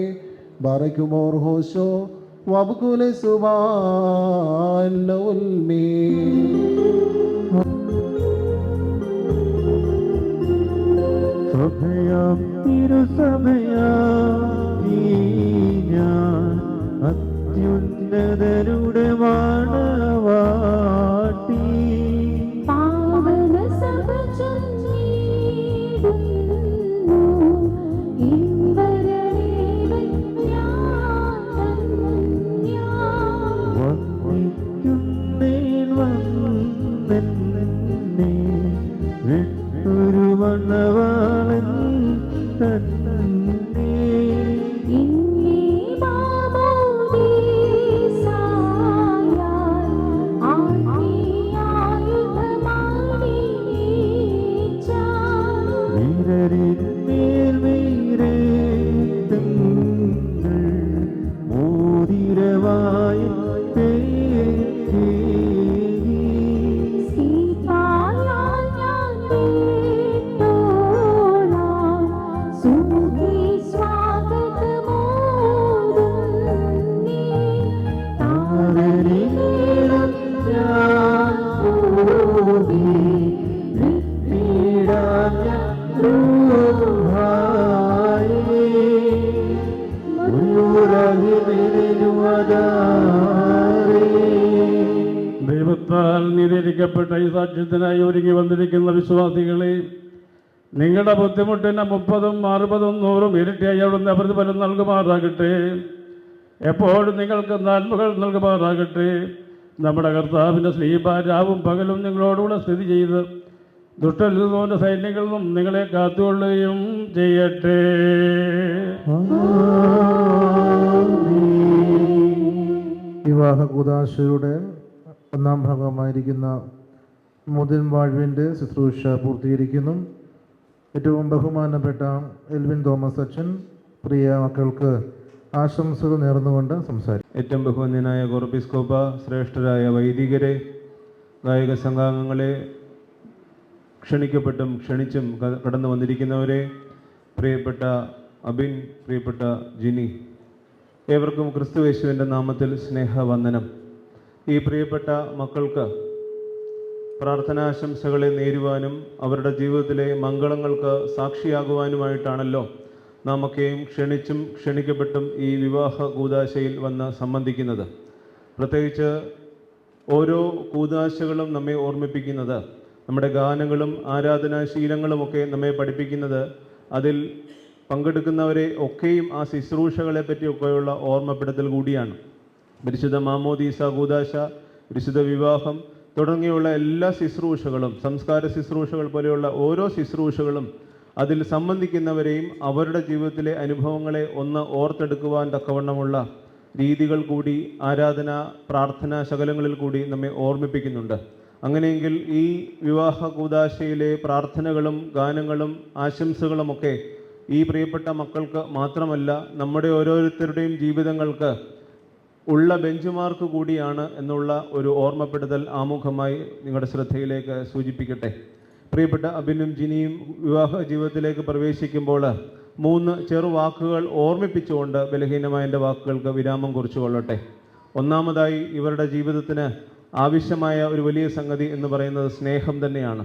ബറയ്ക്കുമോർ ഹോശോ വബുകുലെ സുബാൽമേ. സഭയാം തിരുസഭയാം ഞാൻ അത്യുന്നതരുടെ വാണവാട്ടി. പാവന സഭ ചൊല്ലിടുന്നു ഇൻവരനേവൻ ഞാൻ ധന്യ. വന്ദിക്കുന്നേൻ വന്നെന്നെ വിട്ടൊരു മണവാളൻ തന്നെ. ഇന്നീ മാമോദീസായാൽ ആത്മീയായുധമാണിനീച്ചാൽ. വീരരിന്മേൽ വീരേറ്റങ്ങൾ മോതിരവായ സീതായാൽ ഞാൻ കേട്ടോളാം സുഖി സ്വാഗതമോടുന്നീ. താവരിലേറും ഞാൻ പോകി ദൈവത്താൽ നീതിയിരിക്കപ്പെട്ട ഈ സാക്ഷ്യത്തിനായി ഒരുങ്ങി വന്നിരിക്കുന്ന വിശ്വാസികളെ, നിങ്ങളുടെ ബുദ്ധിമുട്ടിന് 30, 60, 100 ഇരട്ടിയായി അവിടുന്ന് പ്രതിഫലം നൽകുമാറാകട്ടെ. എപ്പോഴും നിങ്ങൾക്ക് നന്മകൾ നൽകുമാറാകട്ടെ. നമ്മുടെ കർത്താവിൻ്റെ സ്ലീബ രാവും പകലും നിങ്ങളോടുകൂടെ സ്ഥിതി ചെയ്ത് ദുഷ്ടന്റെ സൈന്യങ്ങളിൽ നിന്നും നിങ്ങളെ കാത്തുകൊള്ളുകയും ചെയ്യട്ടെ. വിവാഹ കൂദാശയുടെ ഒന്നാം ഭാഗമായിരിക്കുന്ന മുതിൻ വാഴ്വിൻ്റെ ശുശ്രൂഷ പൂർത്തീകരിക്കുന്നു. ഏറ്റവും ബഹുമാനപ്പെട്ട എൽവിൻ തോമസ് അച്ഛൻ പ്രിയ മക്കൾക്ക് ആശംസകൾ നേർന്നുകൊണ്ട് സംസാരിക്കും. ഏറ്റവും ബഹുമാന്യനായ ഗോർബിസ്കോപ്പ, ശ്രേഷ്ഠരായ വൈദികരെ, ഗായക സംഘാംഗങ്ങളെ, ക്ഷണിക്കപ്പെട്ടും ക്ഷണിച്ചും കടന്നു വന്നിരിക്കുന്നവരെ, പ്രിയപ്പെട്ട അബിൻ, പ്രിയപ്പെട്ട ജിനി, ഏവർക്കും ക്രിസ്തുയേശുവിൻ്റെ നാമത്തിൽ സ്നേഹവന്ദനം. ഈ പ്രിയപ്പെട്ട മക്കൾക്ക് പ്രാർത്ഥനാശംസകളെ നേരുവാനും അവരുടെ ജീവിതത്തിലെ മംഗളങ്ങൾക്ക് സാക്ഷിയാകുവാനുമായിട്ടാണല്ലോ നാം ഒക്കെയും ക്ഷണിച്ചും ക്ഷണിക്കപ്പെട്ടും ഈ വിവാഹ കൂദാശയിൽ വന്ന് സംബന്ധിക്കുന്നത്. പ്രത്യേകിച്ച് ഓരോ കൂദാശകളും നമ്മെ ഓർമ്മിപ്പിക്കുന്നത്, നമ്മുടെ ഗാനങ്ങളും ആരാധനാശീലങ്ങളുമൊക്കെ നമ്മെ പഠിപ്പിക്കുന്നത്, അതിൽ പങ്കെടുക്കുന്നവരെ ഒക്കെയും ആ ശുശ്രൂഷകളെ പറ്റിയൊക്കെയുള്ള ഓർമ്മപ്പെടുത്തൽ കൂടിയാണ്. പരിശുദ്ധ മാമോദീസ കൂദാശ, പരിശുദ്ധ വിവാഹം തുടങ്ങിയുള്ള എല്ലാ ശുശ്രൂഷകളും, സംസ്കാര ശുശ്രൂഷകൾ പോലെയുള്ള ഓരോ ശുശ്രൂഷകളും അതിൽ സംബന്ധിക്കുന്നവരെയും അവരുടെ ജീവിതത്തിലെ അനുഭവങ്ങളെ ഒന്ന് ഓർത്തെടുക്കുവാൻ തക്കവണ്ണമുള്ള രീതികൾ കൂടി ആരാധന, പ്രാർത്ഥന ശകലങ്ങളിൽ കൂടി നമ്മെ ഓർമ്മിപ്പിക്കുന്നുണ്ട്. അങ്ങനെയെങ്കിൽ ഈ വിവാഹ കൂദാശയിലെ പ്രാർത്ഥനകളും ഗാനങ്ങളും ആശംസകളുമൊക്കെ ഈ പ്രിയപ്പെട്ട മക്കൾക്ക് മാത്രമല്ല, നമ്മുടെ ഓരോരുത്തരുടെയും ജീവിതങ്ങൾക്ക് ഉള്ള ബെഞ്ച് മാർക്ക് കൂടിയാണ് എന്നുള്ള ഒരു ഓർമ്മപ്പെടുത്തൽ ആമുഖമായി നിങ്ങളുടെ ശ്രദ്ധയിലേക്ക് സൂചിപ്പിക്കട്ടെ. പ്രിയപ്പെട്ട അബിനും ജിനിയും വിവാഹ ജീവിതത്തിലേക്ക് പ്രവേശിക്കുമ്പോൾ 3 ചെറുവാക്കുകൾ ഓർമ്മിപ്പിച്ചുകൊണ്ട് ബലഹീനമായ എൻ്റെ വാക്കുകൾക്ക് വിരാമം കുറിച്ചു കൊള്ളട്ടെ. ഒന്നാമതായി, ഇവരുടെ ജീവിതത്തിന് ആവശ്യമായ ഒരു വലിയ സംഗതി എന്ന് പറയുന്നത് സ്നേഹം തന്നെയാണ്.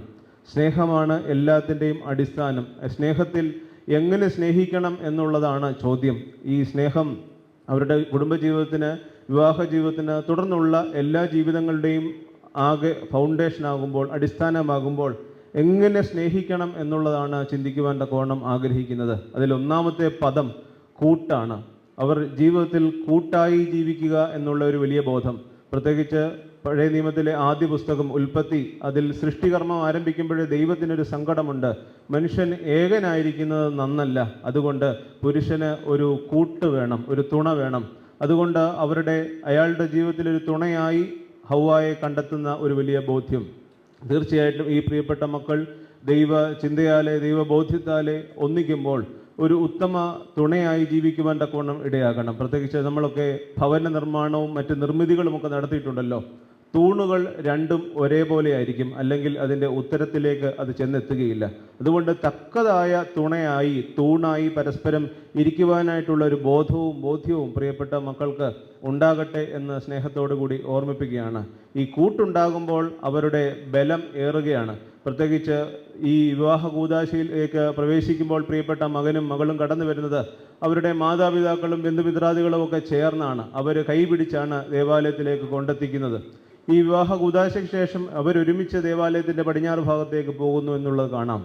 സ്നേഹമാണ് എല്ലാത്തിൻ്റെയും അടിസ്ഥാനം. സ്നേഹത്തിൽ എങ്ങനെ സ്നേഹിക്കണം എന്നുള്ളതാണ് ചോദ്യം. ഈ സ്നേഹം അവരുടെ കുടുംബജീവിതത്തിന്, വിവാഹ ജീവിതത്തിന്, തുടർന്നുള്ള എല്ലാ ജീവിതങ്ങളുടെയും ആകെ ഫൗണ്ടേഷനാകുമ്പോൾ, അടിസ്ഥാനമാകുമ്പോൾ എങ്ങനെ സ്നേഹിക്കണം എന്നുള്ളതാണ് ചിന്തിക്കുവാൻ തക്കവണ്ണം ആഗ്രഹിക്കുന്നത്. അതിലൊന്നാമത്തെ പദം കൂട്ടാണ്. അവർ ജീവിതത്തിൽ കൂട്ടായി ജീവിക്കുക എന്നുള്ള ഒരു വലിയ ബോധം. പ്രത്യേകിച്ച് പഴയ നിയമത്തിലെ ആദ്യ പുസ്തകം ഉൽപ്പത്തി, അതിൽ സൃഷ്ടികർമ്മം ആരംഭിക്കുമ്പോഴേ ദൈവത്തിനൊരു സങ്കടമുണ്ട്. മനുഷ്യൻ ഏകനായിരിക്കുന്നത് നന്നല്ല, അതുകൊണ്ട് പുരുഷന് ഒരു കൂട്ട് വേണം, ഒരു തുണ വേണം. അതുകൊണ്ട് അയാളുടെ ജീവിതത്തിൽ ഒരു തുണയായി ഹൗവായെ കണ്ടെത്തുന്ന ഒരു വലിയ ബോധ്യം. തീർച്ചയായിട്ടും ഈ പ്രിയപ്പെട്ട മക്കൾ ദൈവ ചിന്തയാലെ, ദൈവബോധ്യത്താലെ ഒന്നിക്കുമ്പോൾ ഒരു ഉത്തമ തുണയായി ജീവിക്കുവാൻ തക്കവണ്ണം ഇടയാകണം. പ്രത്യേകിച്ച് നമ്മളൊക്കെ ഭവന നിർമ്മാണവും മറ്റ് നിർമ്മിതികളുമൊക്കെ നടത്തിയിട്ടുണ്ടല്ലോ. തൂണുകൾ രണ്ടും ഒരേപോലെ ആയിരിക്കും, അല്ലെങ്കിൽ അതിൻ്റെ ഉത്തരത്തിലേക്ക് അത് ചെന്നെത്തുകയില്ല. അതുകൊണ്ട് തക്കതായ തുണയായി, തൂണായി പരസ്പരം ഇരിക്കുവാനായിട്ടുള്ള ഒരു ബോധ്യവും പ്രിയപ്പെട്ട മക്കൾക്ക് ഉണ്ടാകട്ടെ എന്ന് സ്നേഹത്തോടു കൂടി ഓർമ്മിപ്പിക്കുകയാണ്. ഈ കൂട്ടുണ്ടാകുമ്പോൾ അവരുടെ ബലം ഏറുകയാണ്. പ്രത്യേകിച്ച് ഈ വിവാഹ കൂദാശയിലേക്ക് പ്രവേശിക്കുമ്പോൾ പ്രിയപ്പെട്ട മകനും മകളും കടന്നു വരുന്നത് അവരുടെ മാതാപിതാക്കളും ബന്ധുമിത്രാദികളും ഒക്കെ ചേർന്നാണ്. അവർ കൈപിടിച്ചാണ് ദേവാലയത്തിലേക്ക് കൊണ്ടെത്തിക്കുന്നത്. ഈ വിവാഹ കൂദാശയ്ക്ക് ശേഷം അവരൊരുമിച്ച് ദേവാലയത്തിൻ്റെ പടിഞ്ഞാറ് ഭാഗത്തേക്ക് പോകുന്നു എന്നുള്ളത് കാണാം.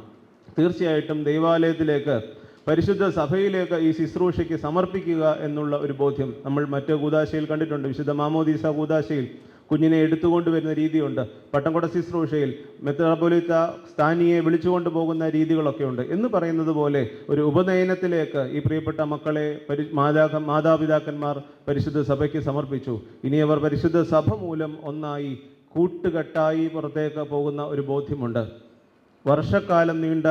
തീർച്ചയായിട്ടും ദേവാലയത്തിലേക്ക്, പരിശുദ്ധ സഭയിലേക്ക് ഈ ശുശ്രൂഷയ്ക്ക് സമർപ്പിക്കുക എന്നുള്ള ഒരു ബോധ്യം നമ്മൾ മറ്റ് കൂദാശയിൽ കണ്ടിട്ടുണ്ട്. വിശുദ്ധ മാമോദീസ കൂദാശയിൽ കുഞ്ഞിനെ എടുത്തുകൊണ്ട് വരുന്ന രീതിയുണ്ട്. പട്ടംകൊട ശുശ്രൂഷയിൽ മെത്രാപ്പൊലീത്ത സ്ഥാനിയെ വിളിച്ചുകൊണ്ട് പോകുന്ന രീതികളൊക്കെ ഉണ്ട്. എന്ന് പറയുന്നത് പോലെ ഒരു ഉപനയനത്തിലേക്ക് ഈ പ്രിയപ്പെട്ട മക്കളെ മാതാപിതാക്കന്മാർ പരിശുദ്ധ സഭയ്ക്ക് സമർപ്പിച്ചു. ഇനി അവർ പരിശുദ്ധ സഭ മൂലം ഒന്നായി കൂട്ടുകെട്ടായി പുറത്തേക്ക് പോകുന്ന ഒരു ബോധ്യമുണ്ട്. വർഷക്കാലം നീണ്ട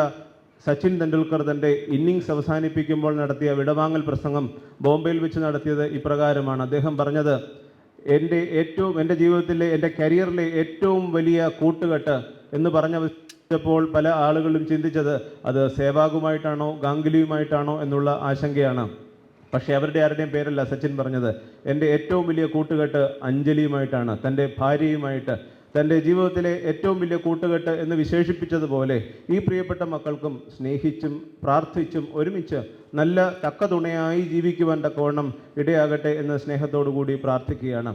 സച്ചിൻ തെണ്ടുൽക്കർ തൻ്റെ ഇന്നിങ്സ് അവസാനിപ്പിക്കുമ്പോൾ നടത്തിയ വിടവാങ്ങൽ പ്രസംഗം ബോംബെയിൽ വെച്ച് നടത്തിയത് ഇപ്രകാരമാണ്. അദ്ദേഹം പറഞ്ഞത്, എൻ്റെ ജീവിതത്തിലെ, എൻ്റെ കരിയറിലെ ഏറ്റവും വലിയ കൂട്ടുകെട്ട് എന്ന് പറഞ്ഞപ്പോൾ പല ആളുകളും ചിന്തിച്ചത് അത് സേവാഗുമായിട്ടാണോ ഗാംഗുലിയുമായിട്ടാണോ എന്നുള്ള ആശങ്കയാണ്. പക്ഷേ അവരുടെ ആരുടെയും പേരല്ല സച്ചിൻ പറഞ്ഞത്. എൻ്റെ ഏറ്റവും വലിയ കൂട്ടുകെട്ട് അഞ്ജലിയുമായിട്ടാണ്, തൻ്റെ ഭാര്യയുമായിട്ട്. തൻ്റെ ജീവിതത്തിലെ ഏറ്റവും വലിയ കൂട്ടുകെട്ട് എന്ന് വിശേഷിപ്പിച്ചതുപോലെ ഈ പ്രിയപ്പെട്ട മക്കൾക്കും സ്നേഹിച്ചും പ്രാർത്ഥിച്ചും ഒരുമിച്ച് നല്ല തക്ക തുണയായി ജീവിക്കുവാൻ തക്കവണ്ണം ഇടയാകട്ടെ എന്ന് സ്നേഹത്തോടു കൂടി പ്രാർത്ഥിക്കുകയാണ്.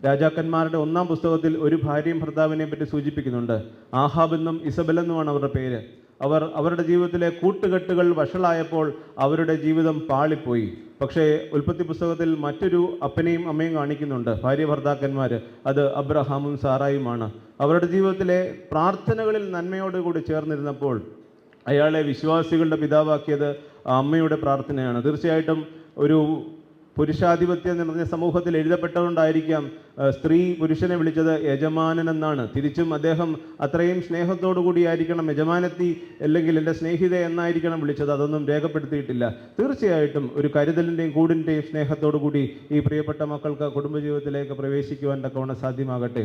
രാജാക്കന്മാരുടെ 1-ാം പുസ്തകത്തിൽ ഒരു ഭാര്യയും ഭർത്താവിനെ പറ്റി സൂചിപ്പിക്കുന്നുണ്ട്. ആഹാബെന്നും ഇസബെലെന്നുമാണ് അവരുടെ പേര്. അവരുടെ ജീവിതത്തിലെ കൂട്ടുകെട്ടുകൾ വഷളായപ്പോൾ അവരുടെ ജീവിതം പാളിപ്പോയി. പക്ഷേ ഉൽപ്പത്തി പുസ്തകത്തിൽ മറ്റൊരു അപ്പനെയും അമ്മയും കാണിക്കുന്നുണ്ട്, ഭാര്യ ഭർത്താക്കന്മാർ. അത് അബ്രഹാമും സാറായുമാണ്. അവരുടെ ജീവിതത്തിലെ പ്രാർത്ഥനകളിൽ നന്മയോടുകൂടി ചേർന്നിരുന്നപ്പോൾ അയാളെ വിശ്വാസികളുടെ പിതാവാക്കിയത് അമ്മയുടെ പ്രാർത്ഥനയാണ്. തീർച്ചയായിട്ടും ഒരു പുരുഷാധിപത്യം നിറഞ്ഞ സമൂഹത്തിൽ എഴുതപ്പെട്ടതുകൊണ്ടായിരിക്കാം സ്ത്രീ പുരുഷനെ വിളിച്ചത് യജമാനൻ എന്നാണ്. തിരിച്ചും അദ്ദേഹം അത്രയും സ്നേഹത്തോടു കൂടിയായിരിക്കണം യജമാനത്തി അല്ലെങ്കിൽ എൻ്റെ സ്നേഹിത എന്നായിരിക്കണം വിളിച്ചത്. അതൊന്നും രേഖപ്പെടുത്തിയിട്ടില്ല. തീർച്ചയായിട്ടും ഒരു കരുതലിൻ്റെയും കൂടിൻ്റെയും സ്നേഹത്തോടു കൂടി ഈ പ്രിയപ്പെട്ട മക്കൾക്ക് കുടുംബജീവിതത്തിലേക്ക് പ്രവേശിക്കുവാൻ തക്കവണ്ണം സാധ്യമാകട്ടെ.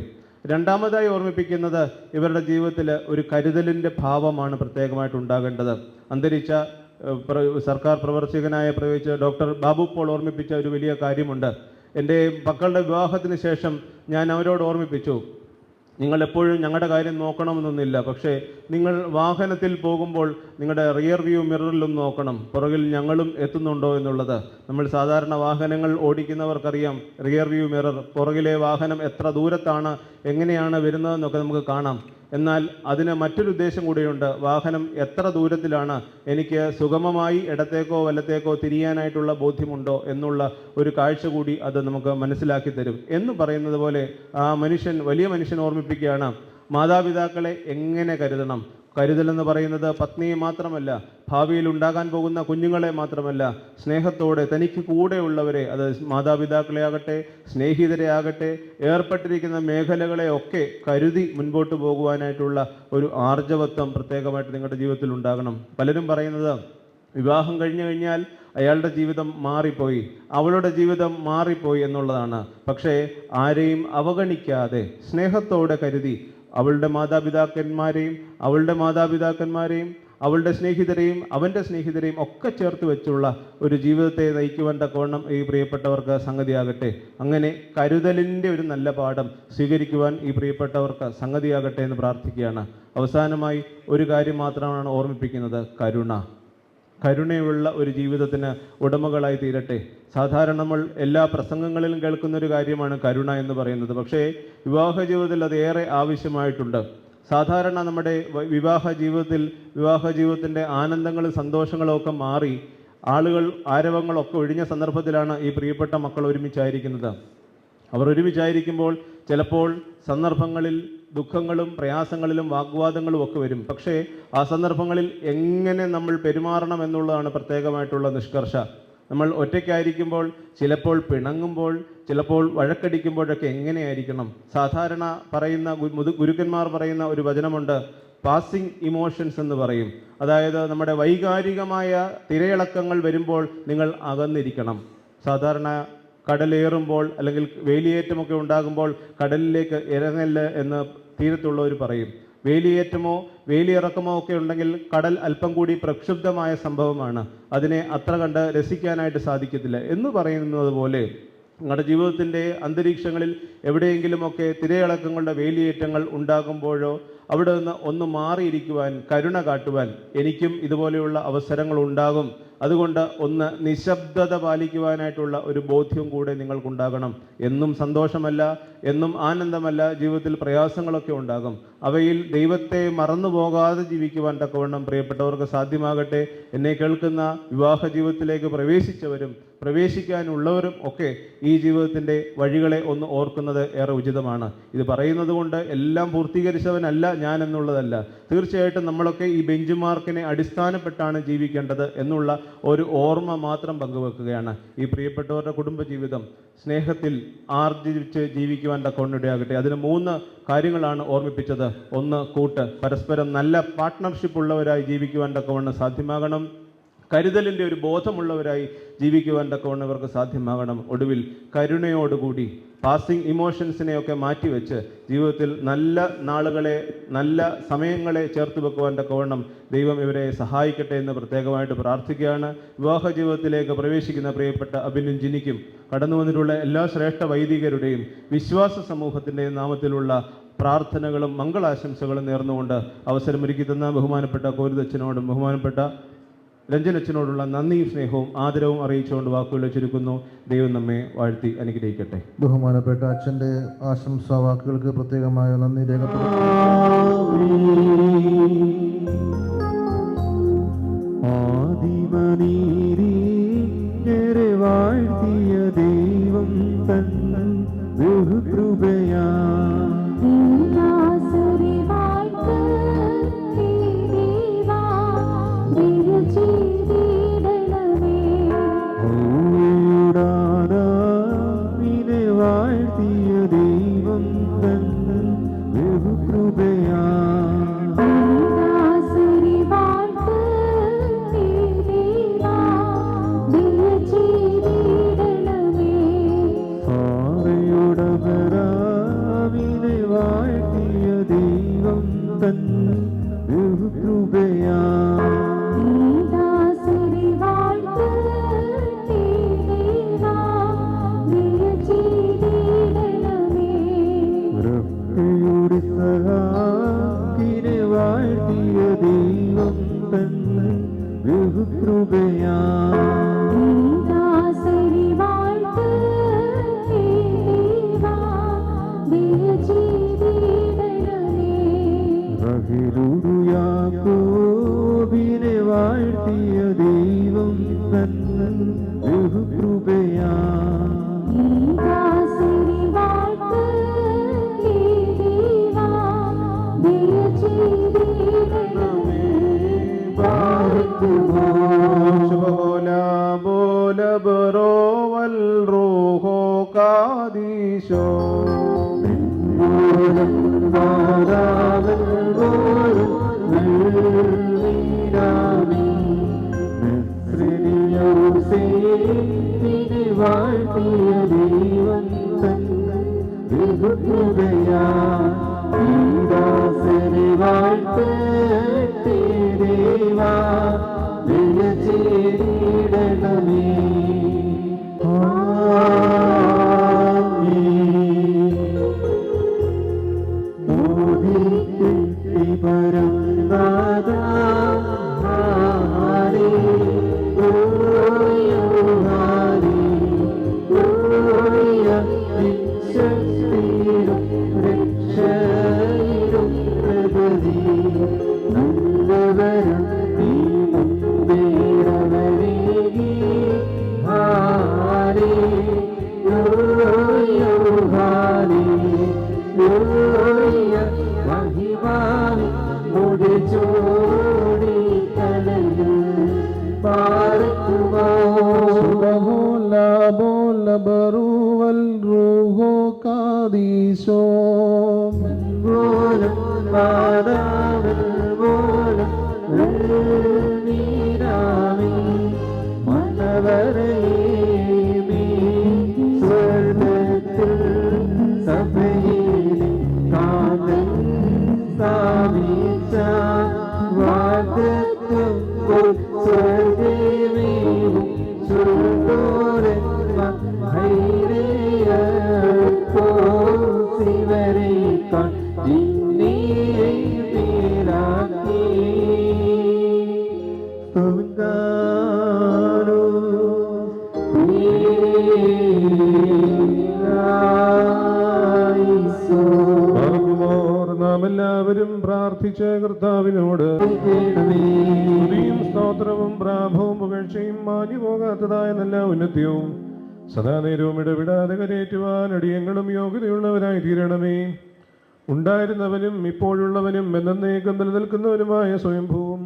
രണ്ടാമതായി ഓർമ്മിപ്പിക്കുന്നത് ഇവരുടെ ജീവിതത്തിൽ ഒരു കരുതലിൻ്റെ ഭാവമാണ് പ്രത്യേകമായിട്ട് ഉണ്ടാകേണ്ടത്. അന്തരിച്ച സർക്കാർ പ്രവർത്തകനായ പ്രയോഗിച്ച ഡോക്ടർ ബാബു പോൾ ഓർമ്മിപ്പിച്ച ഒരു വലിയ കാര്യമുണ്ട്. എൻ്റെ മക്കളുടെ വിവാഹത്തിന് ശേഷം ഞാൻ അവരോട് ഓർമ്മിപ്പിച്ചു, നിങ്ങൾ എപ്പോഴും ഞങ്ങളുടെ കാര്യം നോക്കണമെന്നൊന്നുമില്ല, പക്ഷേ നിങ്ങൾ വാഹനത്തിൽ പോകുമ്പോൾ നിങ്ങളുടെ റിയർ വ്യൂ മിററിലും നോക്കണം, പുറകിൽ ഞങ്ങളും എത്തുന്നുണ്ടോ എന്നുള്ളത്. നമ്മൾ സാധാരണ വാഹനങ്ങൾ ഓടിക്കുന്നവർക്കറിയാം റിയർ വ്യൂ മിറർ, പുറകിലെ വാഹനം എത്ര ദൂരത്താണ്, എങ്ങനെയാണ് വരുന്നതെന്നൊക്കെ നമുക്ക് കാണാം. എന്നാൽ അതിന് മറ്റൊരു ഉദ്ദേശം കൂടിയുണ്ട്. വാഹനം എത്ര ദൂരത്തിലാണ്, എനിക്ക് സുഗമമായി ഇടത്തേക്കോ വലത്തേക്കോ തിരിയാനായിട്ടുള്ള ബോധ്യമുണ്ടോ എന്നുള്ള ഒരു കാഴ്ച കൂടി അത് നമുക്ക് മനസ്സിലാക്കി തരും. എന്ന് പറയുന്നത് പോലെ ആ വലിയ മനുഷ്യൻ ഓർമ്മിപ്പിക്കുകയാണ് മാതാപിതാക്കളെ എങ്ങനെ കരുതണം. കരുതലെന്ന് പറയുന്നത് പത്നിയെ മാത്രമല്ല, ഭാവിയിൽ ഉണ്ടാകാൻ പോകുന്ന കുഞ്ഞുങ്ങളെ മാത്രമല്ല, സ്നേഹത്തോടെ തനിക്ക് കൂടെയുള്ളവരെ, അത് മാതാപിതാക്കളെ ആകട്ടെ സ്നേഹിതരെ ആകട്ടെ ഏർപ്പെട്ടിരിക്കുന്ന മേഖലകളെ ഒക്കെ കരുതി മുൻപോട്ട് പോകുവാനായിട്ടുള്ള ഒരു ആർജവത്വം പ്രത്യേകമായിട്ട് നിങ്ങളുടെ ജീവിതത്തിൽ ഉണ്ടാകണം. പലരും പറയുന്നത് വിവാഹം കഴിഞ്ഞു കഴിഞ്ഞാൽ അയാളുടെ ജീവിതം മാറിപ്പോയി, അവളുടെ ജീവിതം മാറിപ്പോയി എന്നുള്ളതാണ്. പക്ഷേ ആരെയും അവഗണിക്കാതെ സ്നേഹത്തോടെ കരുതി അവളുടെ മാതാപിതാക്കന്മാരെയും അവളുടെ സ്നേഹിതരെയും അവൻ്റെ സ്നേഹിതരെയും ഒക്കെ ചേർത്ത് വെച്ചുള്ള ഒരു ജീവിതത്തെ നയിക്കുവാൻ തക്കവണ്ണം ഈ പ്രിയപ്പെട്ടവർക്ക് സംഗതിയാകട്ടെ. അങ്ങനെ കരുതലിൻ്റെ ഒരു നല്ല പാഠം സ്വീകരിക്കുവാൻ ഈ പ്രിയപ്പെട്ടവർക്ക് സംഗതിയാകട്ടെ എന്ന് പ്രാർത്ഥിക്കുകയാണ്. അവസാനമായി ഒരു കാര്യം മാത്രമാണ് ഓർമ്മിപ്പിക്കുന്നത്: കരുണയുള്ള ഒരു ജീവിതത്തിന് ഉടമകളായി തീരട്ടെ. സാധാരണ നമ്മൾ എല്ലാ പ്രസംഗങ്ങളിലും കേൾക്കുന്നൊരു കാര്യമാണ് കരുണ എന്ന് പറയുന്നത്. പക്ഷേ വിവാഹ ജീവിതത്തിൽ അത് ഏറെ ആവശ്യമായിട്ടുണ്ട്. സാധാരണ നമ്മുടെ വിവാഹ ജീവിതത്തിൻ്റെ ആനന്ദങ്ങളും സന്തോഷങ്ങളും ഒക്കെ മാറി ആളുകൾ ആരവങ്ങളൊക്കെ ഒഴിഞ്ഞ സന്ദർഭത്തിലാണ് ഈ പ്രിയപ്പെട്ട മക്കൾ ഒരുമിച്ചായിരിക്കുന്നത്. അവർ ഒരുമിച്ചായിരിക്കുമ്പോൾ ചിലപ്പോൾ സന്ദർഭങ്ങളിൽ ദുഃഖങ്ങളും പ്രയാസങ്ങളിലും വാഗ്വാദങ്ങളും ഒക്കെ വരും. പക്ഷേ ആ സന്ദർഭങ്ങളിൽ എങ്ങനെ നമ്മൾ പെരുമാറണം എന്നുള്ളതാണ് പ്രത്യേകമായിട്ടുള്ള നിഷ്കർഷ. നമ്മൾ ഒറ്റയ്ക്കായിരിക്കുമ്പോൾ, ചിലപ്പോൾ പിണങ്ങുമ്പോൾ, ചിലപ്പോൾ വഴക്കടിക്കുമ്പോഴൊക്കെ എങ്ങനെയായിരിക്കണം? സാധാരണ പറയുന്ന ഗുരുക്കന്മാർ പറയുന്ന ഒരു വചനമുണ്ട്, പാസിംഗ് ഇമോഷൻസ് എന്ന് പറയും. അതായത് നമ്മുടെ വൈകാരികമായ തിരയിളക്കങ്ങൾ വരുമ്പോൾ നിങ്ങൾ അകന്നിരിക്കണം. സാധാരണ കടലേറുമ്പോൾ അല്ലെങ്കിൽ വേലിയേറ്റമൊക്കെ ഉണ്ടാകുമ്പോൾ കടലിലേക്ക് ഇറങ്ങല്ല് എന്ന് തീരത്തുള്ളവർ പറയും. വേലിയേറ്റമോ വേലിയിറക്കമോ ഒക്കെ ഉണ്ടെങ്കിൽ കടൽ അല്പം കൂടി പ്രക്ഷുബ്ധമായ സംഭവമാണ്, അതിനെ അത്ര കണ്ട് രസിക്കാനായിട്ട് സാധിക്കത്തില്ല എന്ന് പറയുന്നത് പോലെ നിങ്ങളുടെ ജീവിതത്തിൻ്റെ അന്തരീക്ഷങ്ങളിൽ എവിടെയെങ്കിലുമൊക്കെ തിരയിളക്കങ്ങളുടെ വേലിയേറ്റങ്ങൾ ഉണ്ടാകുമ്പോഴോ അവിടെ നിന്ന് ഒന്ന് മാറിയിരിക്കുവാൻ, കരുണ കാട്ടുവാൻ എനിക്കും ഇതുപോലെയുള്ള അവസരങ്ങൾ ഉണ്ടാകും. അതുകൊണ്ട് ഒന്ന് നിശബ്ദത പാലിക്കുവാനായിട്ടുള്ള ഒരു ബോധ്യം കൂടെ നിങ്ങൾക്കുണ്ടാകണം. എന്നും സന്തോഷമല്ല, എന്നും ആനന്ദമല്ല, ജീവിതത്തിൽ പ്രയാസങ്ങളൊക്കെ ഉണ്ടാകും. അവയിൽ ദൈവത്തെ മറന്നു പോകാതെ ജീവിക്കുവാൻ തക്കവണ്ണം പ്രിയപ്പെട്ടവർക്ക് സാധ്യമാകട്ടെ. എന്നെ കേൾക്കുന്ന വിവാഹ ജീവിതത്തിലേക്ക് പ്രവേശിച്ചവരും പ്രവേശിക്കാനുള്ളവരും ഒക്കെ ഈ ജീവിതത്തിൻ്റെ വഴികളെ ഒന്ന് ഓർക്കുന്നത് ഏറെ ഉചിതമാണ്. ഇത് പറയുന്നത് കൊണ്ട് എല്ലാം പൂർത്തീകരിച്ചവനല്ല ഞാൻ എന്നുള്ളതല്ല. തീർച്ചയായിട്ടും നമ്മളൊക്കെ ഈ ബെഞ്ച് മാർക്കിനെ അടിസ്ഥാനപ്പെട്ടാണ് ജീവിക്കേണ്ടത് എന്നുള്ള ഒരു ഓർമ്മ മാത്രം പങ്കുവെക്കുകയാണ്. ഈ പ്രിയപ്പെട്ടവരുടെ കുടുംബജീവിതം സ്നേഹത്തിൽ ആർജിച്ച് ജീവിക്കുവാൻ തക്കവണ്ണിടയാകട്ടെ. അതിന് 3 കാര്യങ്ങളാണ് ഓർമ്മിപ്പിച്ചത്. 1, കൂട്ട്, പരസ്പരം നല്ല പാർട്ട്ണർഷിപ്പ് ഉള്ളവരായി ജീവിക്കുവാൻ തക്കവണ്ണം സാധ്യമാകണം. കരുതലിൻ്റെ ഒരു ബോധമുള്ളവരായി ജീവിക്കുവാൻ തക്കവണ്ണം ഇവർക്ക് സാധ്യമാകണം. ഒടുവിൽ കരുണയോടുകൂടി പാസിംഗ് ഇമോഷൻസിനെയൊക്കെ മാറ്റിവെച്ച് ജീവിതത്തിൽ നല്ല നാളുകളെ, നല്ല സമയങ്ങളെ ചേർത്ത് വെക്കുവാൻ തക്കവണ്ണം ദൈവം ഇവരെ സഹായിക്കട്ടെ എന്ന് പ്രത്യേകമായിട്ട് പ്രാർത്ഥിക്കുകയാണ്. വിവാഹ ജീവിതത്തിലേക്ക് പ്രവേശിക്കുന്ന പ്രിയപ്പെട്ട അഭിനും ജിനിക്കും കടന്നു വന്നിട്ടുള്ള എല്ലാ ശ്രേഷ്ഠ വൈദികരുടെയും വിശ്വാസ സമൂഹത്തിൻ്റെയും നാമത്തിലുള്ള പ്രാർത്ഥനകളും മംഗളാശംസകളും നേർന്നുകൊണ്ട് അവസരമൊരുക്കി തന്ന ബഹുമാനപ്പെട്ട കോരുതച്ഛനോടും ബഹുമാനപ്പെട്ട രഞ്ജനച്ഛനോടുള്ള നന്ദിയും സ്നേഹവും ആദരവും അറിയിച്ചുകൊണ്ട് വാക്കുകൾ ചുരുക്കുന്നു. ദൈവം നമ്മെ വാഴ്ത്തി അനുഗ്രഹിക്കട്ടെ. ബഹുമാനപ്പെട്ട അച്ഛൻ്റെ ആശംസാ വാക്കുകൾക്ക് പ്രത്യേകമായ നന്ദി രേഖപ്പെടുത്തുന്നു. വാഴ്ത്തിയ ദൈവം തൻ ബഹുകൃപയാ വാഴ്ത്തിയ ദൈവം തൻ ബഹുകൃപയാ സാവയുടവരാവിനെ വാഴ്ത്തിയ ദൈവം തൻ ബഹുകൃപയാ സഹാക്കിനെ വാഴ്ത്തിയ ദൈവം തൻ ബഹുകൃപയാ യാക്കോബിനെ വാഴ്ത്തിയ ദൈവം തൻ ബഹുകൃപയാ ബോല ബറോ വൽ റൂഹോ കാദീശോ ോ സ്തുതിക്കട്ടെ പരംനാഥ. ഹല്ലേലൂയ, ഹല്ലേലൂയ. ശക്തിയിലും രക്ഷയിലും പ്രഗതി നല്ലവരും നീ മുൻപേറവരേകി. Hallelujah, hallelujah. മഹിമാവിൻ മുടിചൂടി തലയിൽ പാർക്കുമോ. لا بول برو الروح قاديسو പോലും പാതാവിൽ പോലും നീരാമി മനവരേമി സ്വർഗത്തിൽ സഭയിൽ കാതൽ സ്ഥാപിച്ച വാഗ്ദത്തം സ്വർഗമേവും ചുരുളോരന്മ ഹൈരേയപ്പോ ശിവരേക്കാൾ ജിന്നീയെ പേരാക്കി സ്തുതിക്കാനോ നാം എല്ലാവരും പ്രാർത്ഥിച്ച കർത്താവിനോട് സ്തുതിയും സ്തോത്രവും പ്രാഭവും പുകഴ്ചയും മാഞ്ഞു പോകാത്തതായ നല്ല ഉന്നത്യവും സദാ നേരവും ഇടവിടാതെ കരയേറ്റുവാൻ അടിയങ്ങളും യോഗ്യതയുള്ളവരായി തീരണമേ. ഉണ്ടായിരുന്നവനും ഇപ്പോഴുള്ളവനും എന്നേക്കും നിലനിൽക്കുന്നവനുമായ സ്വയംഭൂവും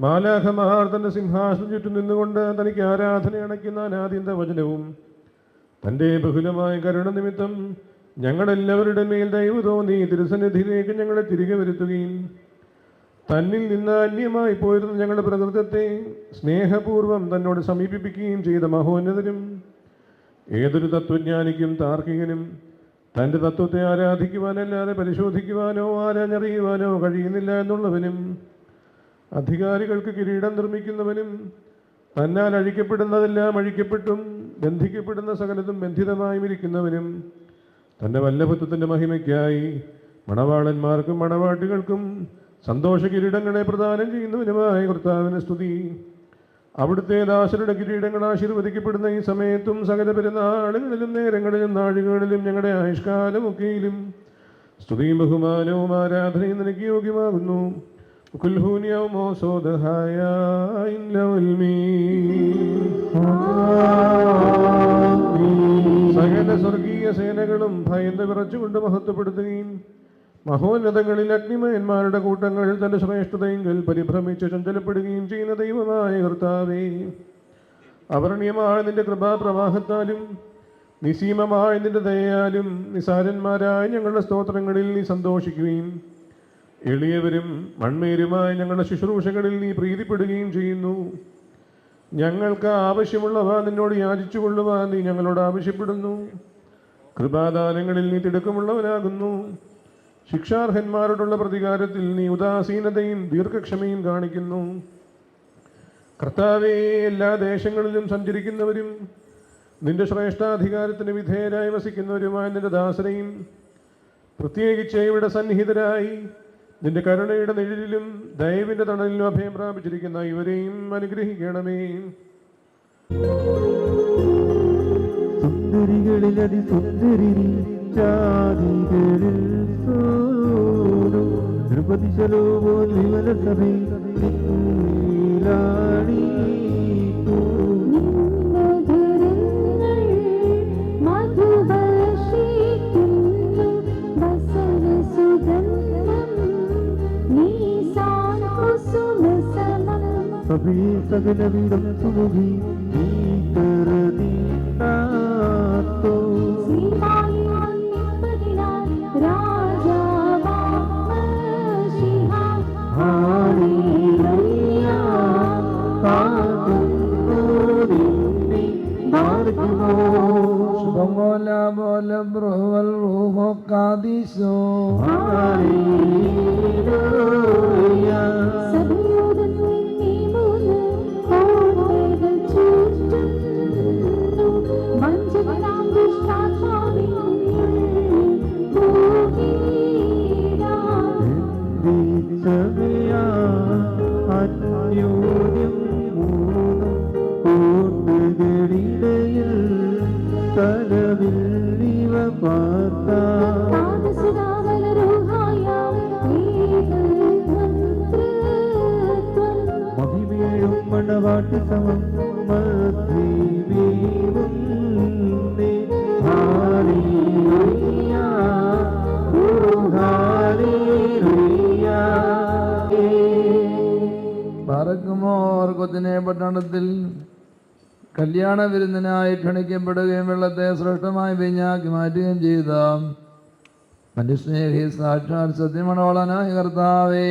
മാലാഖമാർ തന്റെ സിംഹാസനം ചുറ്റും നിന്നുകൊണ്ട് തനിക്ക് ആരാധന അണയ്ക്കുന്ന അനാദ്യന്ത വചനവും തൻ്റെ ബഹുലമായ കരുണ നിമിത്തം ഞങ്ങളെല്ലാവരുടെ മേൽ ദയവ് തോന്നി തിരുസന്നിധിയിലേക്ക് ഞങ്ങളെ തിരികെ വരുത്തുകയും തന്നിൽ നിന്ന് അന്യമായി പോയിരുന്ന ഞങ്ങളുടെ പ്രകൃതത്തെ സ്നേഹപൂർവ്വം തന്നോട് സമീപിപ്പിക്കുകയും ചെയ്ത മഹോന്നതനും ഏതൊരു തത്വജ്ഞാനിക്കും താർക്കികനും തൻ്റെ തത്വത്തെ ആരാധിക്കുവാനല്ലാതെ പരിശോധിക്കുവാനോ ആരാഞ്ഞറിയുവാനോ കഴിയുന്നില്ല എന്നുള്ളവനും അധികാരികൾക്ക് കിരീടം നിർമ്മിക്കുന്നവനും തന്നാൽ അഴിക്കപ്പെടുന്നതെല്ലാം അഴിക്കപ്പെട്ടും ബന്ധിക്കപ്പെടുന്ന സകലതും ബന്ധിതമായും ഇരിക്കുന്നവനും തൻ്റെ വല്ലഭത്വത്തിൻ്റെ മഹിമയ്ക്കായി മണവാളന്മാർക്കും മണവാട്ടികൾക്കും സന്തോഷ കിരീടങ്ങളെ പ്രദാനം ചെയ്യുന്നവനുമായ കർത്താവിന് സ്തുതി. അവിടുത്തെ ദാസരുടെ കിരീടങ്ങൾ ആശീർവദിക്കപ്പെടുന്ന ഈ സമയത്തും സകല പെരുന്നാളുകളിലും നേരങ്ങളിലും നാഴികളിലും ഞങ്ങളുടെ ആയുഷ്കാലമൊക്കെയിലും സ്തുതിയും ബഹുമാനവും ആരാധനയും നിനക്ക് യോഗ്യമാകുന്നു. സകല സ്വർഗീയ സേനകളും ഭയന്ന് വിറച്ചുകൊണ്ട് മഹത്വപ്പെടുത്തുകയും മഹോന്നതങ്ങളിൽ അഗ്നിമയന്മാരുടെ കൂട്ടങ്ങൾ തന്റെ ശ്രേഷ്ഠതയെങ്കിൽ പരിഭ്രമിച്ച് ചഞ്ചലപ്പെടുകയും ചെയ്യുന്ന ദൈവമായ കർത്താവേ, അവർണ്യമായ നിന്റെ കൃപാപ്രവാഹത്താലും നിസീമമായ നിന്റെ ദയയാലും നിസാരന്മാരായ ഞങ്ങളുടെ സ്തോത്രങ്ങളിൽ നീ സന്തോഷിക്കുകയും എളിയവരും മൺമേരുമായ ഞങ്ങളുടെ ശുശ്രൂഷകളിൽ നീ പ്രീതിപ്പെടുകയും ചെയ്യുന്നു. ഞങ്ങൾക്ക് ആവശ്യമുള്ളവ നിന്നോട് യാചിച്ചു കൊള്ളുവാൻ നീ ഞങ്ങളോട് ആവശ്യപ്പെടുന്നു. കൃപാദാനങ്ങളിൽ നീ തിടുക്കമുള്ളവനാകുന്നു. ശിക്ഷാർഹന്മാരോടുള്ള പ്രതികാരത്തിൽ നീ ഉദാസീനതയും ദീർഘക്ഷമയും കാണിക്കുന്നു. കർത്താവേ, എല്ലാ ദേശങ്ങളിലും സഞ്ചരിക്കുന്നവരും നിന്റെ ശ്രേഷ്ഠാധികാരത്തിന് വിധേയരായി വസിക്കുന്നവരുമായ നിന്റെ ദാസരെയും പ്രത്യേകിച്ച് ഇവിടെ സന്നിഹിതരായി നിന്റെ കരുണയുടെ നിഴലിലും ദൈവത്തിന്റെ തണലിലും അഭയം പ്രാപിച്ചിരിക്കുന്ന ഇവരെയും അനുഗ്രഹിക്കണമേ. സുന്ദരികളിൽ അതിസുന്ദരി ജാതികളിൽ ദ്രുപതി ശലോമോൻ വിമല സഭയിൽ സഭയെ സകല വീരം സുമുഖി സഭയോടൊന്നും നീ മൂന്ന് കോട്ടകൾ ചുറ്റും കാട്ടിസമം മദ്രീവീവുന്നേ. ഹാലേലൂയ, ഓ ഹാലേലൂയ. പറക്കുമോർ കൊത്തിനെ പട്ടണത്തിൽ കല്യാണ വിരുന്നിനായി ക്ഷണിക്കപ്പെടുകയും വെള്ളത്തെ ശ്രേഷ്ഠമായി വീഞ്ഞാക്കി മാറ്റുകയും ചെയ്ത മനുസ്നേഹി സാക്ഷാൽ സത്യമണവളനായ കർത്താവേ,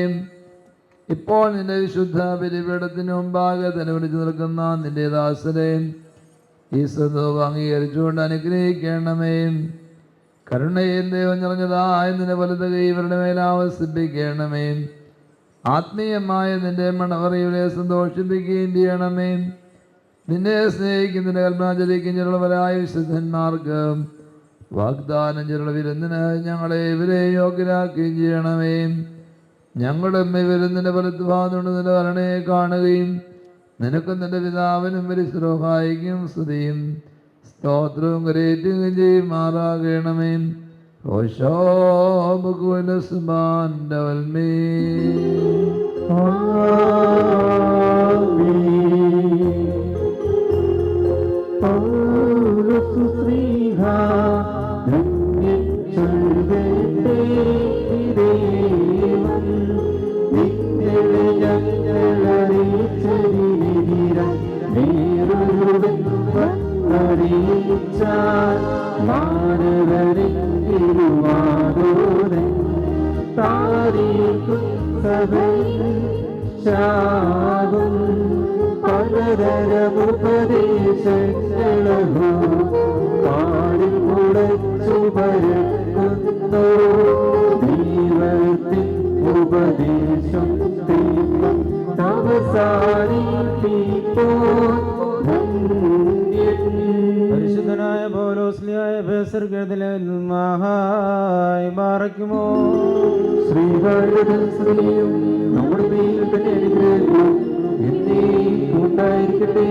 ഇപ്പോൾ നിന്റെ വിശുദ്ധ ബലിപീഠത്തിന് മുമ്പാകെ തന്നെ വിളിച്ചു നിൽക്കുന്ന നിന്റെ ദാസരെ ഈ സ്വന്തവും അംഗീകരിച്ചുകൊണ്ട് അനുഗ്രഹിക്കണമേ. കരുണയും ദൈവം നിറഞ്ഞതായ നിന്റെ വലത് കൈ ഇവരുടെ മേൽ ആവസിപ്പിക്കണമേ. ആത്മീയമായ നിന്റെ മണവറയിലെ സന്തോഷിപ്പിക്കുകയും ചെയ്യണമേ. നിന്നെ സ്നേഹിക്കുന്നതിന്റെ കൽപ്പനാചരിക്കും ചെറുളവരായ വിശുദ്ധന്മാർക്ക് വാഗ്ദാനം ചെറുള വിരുന്നിന് ഞങ്ങളെ ഇവരെ യോഗ്യരാക്കുകയും ചെയ്യണമേ. ഞങ്ങളും ഇവരുന്നിന്റെ വലത്ത് ഭാഗത്തുകൊണ്ട് നിന്റെ വരണയെ കാണുകയും നിനക്കും നിന്റെ പിതാവിനും പരിശ്രോഹായിക്കും സ്തുതിയും സ്തോത്രവും കരയേറ്റുകയും ചെയ്യുമാറാകണമേ. പലതരമുപദേശങ്ങളോ പാടിൽ മുടച്ചു പരക്കുന്നു. ദൈവത്തിൻ ഉപദേശം പരിശുദ്ധനായ പൗലോസ്ലിയായ മഹായി ബാറക്കുമോ. ശ്രീയും നമ്മുടെ മേൽ തന്നെ അനുഗ്രഹിക്കും ഉണ്ടായിരിക്കട്ടെ.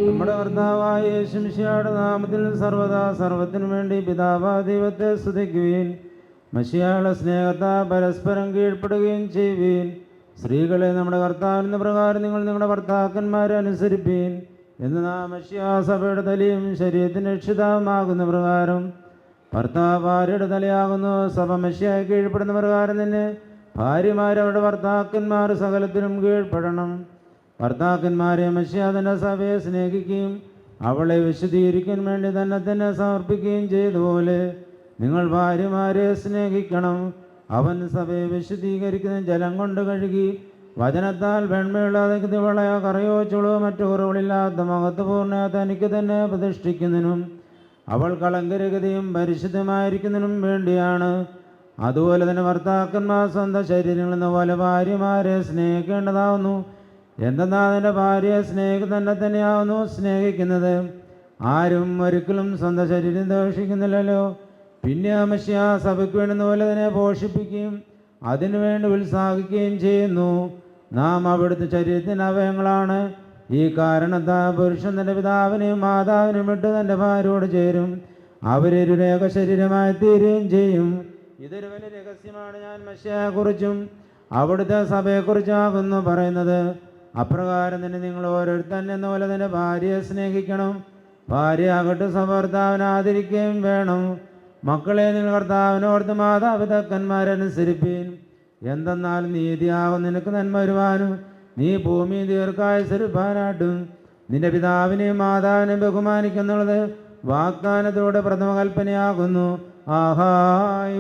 നമ്മുടെ കർത്താവായ യേശുമിശിഹായുടെ നാമത്തിൽ സർവദാ സർവത്തിനു വേണ്ടി പിതാവാ ദൈവത്തെ സ്തുതിക്കുവിൻ. മശിഹായുടെ സ്നേഹത്താൽ പരസ്പരം കീഴ്പ്പെടുകയും ചെയ്യുവീൻ. സ്ത്രീകളെ നമ്മുടെ കർത്താവിൻ്റെ പ്രകാരം നിങ്ങൾ നിങ്ങളുടെ ഭർത്താക്കന്മാരെ അനുസരിപ്പീൻ എന്ന് നാം മശിഹാ സഭയുടെ തലയും ശരീരത്തിൻ്റെ രക്ഷിതാവുമാകുന്ന പ്രകാരം ഭർത്താവ് ഭാര്യയുടെ തലയാകുന്നു. സഭ മശിഹായെ കീഴ്പ്പെടുന്ന പ്രകാരം തന്നെ ഭാര്യമാരവരുടെ ഭർത്താക്കന്മാർ സകലത്തിനും കീഴ്പ്പെടണം. ഭർത്താക്കന്മാരെ മശിഹാ തൻ്റെ സഭയെ സ്നേഹിക്കുകയും അവളെ വിശദീകരിക്കാൻ വേണ്ടി തന്നെ സമർപ്പിക്കുകയും ചെയ്തതുപോലെ നിങ്ങൾ ഭാര്യമാരെ സ്നേഹിക്കണം. അവൻ സഭയെ വിശുദ്ധീകരിക്കുന്ന ജലം കൊണ്ട് കഴുകി വചനത്താൽ വെണ്മയുള്ളാതെ വളയോ കറയോ ചുളോ മറ്റു കുറവുകളില്ലാത്ത മഹത്വപൂർണ്ണ തനിക്ക് തന്നെ പ്രതിഷ്ഠിക്കുന്നതിനും അവൾ കളങ്കരഹിതയും പരിശുദ്ധമായിരിക്കുന്നതിനും വേണ്ടിയാണ്. അതുപോലെ തന്നെ ഭർത്താക്കന്മാർ സ്വന്തം ശരീരങ്ങളിൽ നിന്ന് പോലെ ഭാര്യമാരെ സ്നേഹിക്കേണ്ടതാവുന്നു. എന്തെന്നാൽ അതിൻ്റെ ഭാര്യയെ തന്നെയാവുന്നു സ്നേഹിക്കുന്നത്. ആരും ഒരിക്കലും സ്വന്തം ശരീരം ദോഷിക്കുന്നില്ലല്ലോ. പിന്നെ മശിഹാ സഭയ്ക്ക് വേണ്ടുന്ന പോലെ തന്നെ പോഷിപ്പിക്കുകയും അതിനുവേണ്ടി ഉത്സാഹിക്കുകയും ചെയ്യുന്നു. നാം അവിടുത്തെ ശരീരത്തിൻ്റെ അവയവങ്ങളാണ്. ഈ കാരണത്താൽ പുരുഷൻ തൻ്റെ പിതാവിനെയും മാതാവിനെയും വിട്ട് തൻ്റെ ഭാര്യയോട് ചേരും, അവരൊരു ഏക ശരീരമായി തീരുകയും ചെയ്യും. ഇതൊരു വലിയ രഹസ്യമാണ്. ഞാൻ മശിഹായെക്കുറിച്ചും അവിടുത്തെ സഭയെക്കുറിച്ചാകുന്നു പറയുന്നത്. അപ്രകാരം തന്നെ നിങ്ങൾ ഓരോരുത്തൻ എന്ന പോലെ തന്നെ ഭാര്യയെ സ്നേഹിക്കണം. ഭാര്യ ആകട്ടെ ഭർത്താവിനെ ആദരിക്കുകയും വേണം. മക്കളെ നിങ്ങൾ കർത്താവിനോർത്ത് മാതാപിതാക്കന്മാരനുസരിപ്പീൻ. എന്തെന്നാൽ നീതിയാകും നിനക്ക് നന്മ വരുവാനും നീ ഭൂമി ദീർഘായുസ്സരുപ്പാനായിട്ടും നിന്റെ പിതാവിനെയും മാതാവിനെയും ബഹുമാനിക്കുന്നുള്ളത് വാഗ്ദാനത്തോടെ പ്രഥമ കൽപ്പനയാകുന്നു. ആഹായ്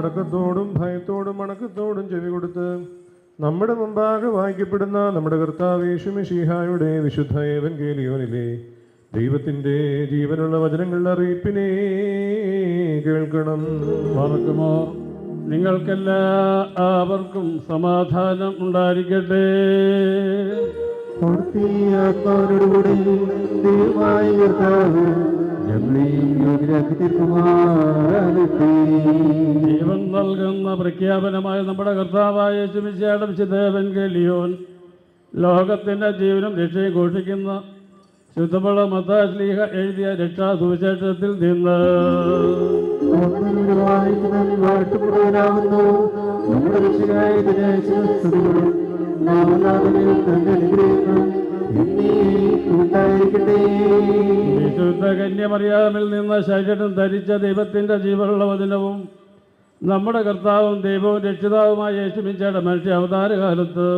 അടക്കത്തോടും ഭയത്തോടും അണക്കത്തോടും ചെവി കൊടുത്ത് നമ്മുടെ മുമ്പാകെ വായിക്കപ്പെടുന്ന നമ്മുടെ കർത്താവ് യേശുമിശിഹായുടെ വിശുദ്ധ ഏവൻഗേലിയോനിലെ ദൈവത്തിൻ്റെ ജീവനുള്ള വചനങ്ങളുടെ അറിയിപ്പിനെ കേൾക്കണം. മറക്കുമോ നിങ്ങൾക്കെല്ലാവർക്കും സമാധാനം ഉണ്ടായിരിക്കട്ടെ. ആത്മാവിനോടുകൂടി ദൈവമായ കർത്താവ് ഞങ്ങളെയും യോഗ്യരാക്കി തീർക്കുമാറാകട്ടെ. ജീവൻ നൽകുന്ന പ്രഖ്യാപനമായ നമ്മുടെ കർത്താവായ യേശുമിശിഹായുടെ വിശുദ്ധ എവൻഗേലിയോൻ ലോകത്തിൻ്റെ ജീവനും രക്ഷയും ഘോഷിക്കുന്ന ശുദ്ധമുള്ള മത്തായി ശ്ലീഹ എഴുതിയ രക്ഷാ സുവിശേഷത്തിൽ നിന്ന് വാഴ്ത്തപ്പെടുവാനാവുന്നു നമ്മുടെ രക്ഷകനായ സ്തുതികളും നാമനാഥനും തന്റെ അനുഗ്രഹങ്ങളും ഉണ്ടായിരിക്കട്ടെ. വിശുദ്ധ കന്യമറിയാമിൽ നിന്ന് ശരീരം ധരിച്ച ദൈവത്തിൻ്റെ ജീവനുള്ള വചനവും നമ്മുടെ കർത്താവും ദൈവവും രക്ഷിതാവുമായ യേശുമിശിഹായുടെ മനുഷ്യ അവതാരകാലത്ത്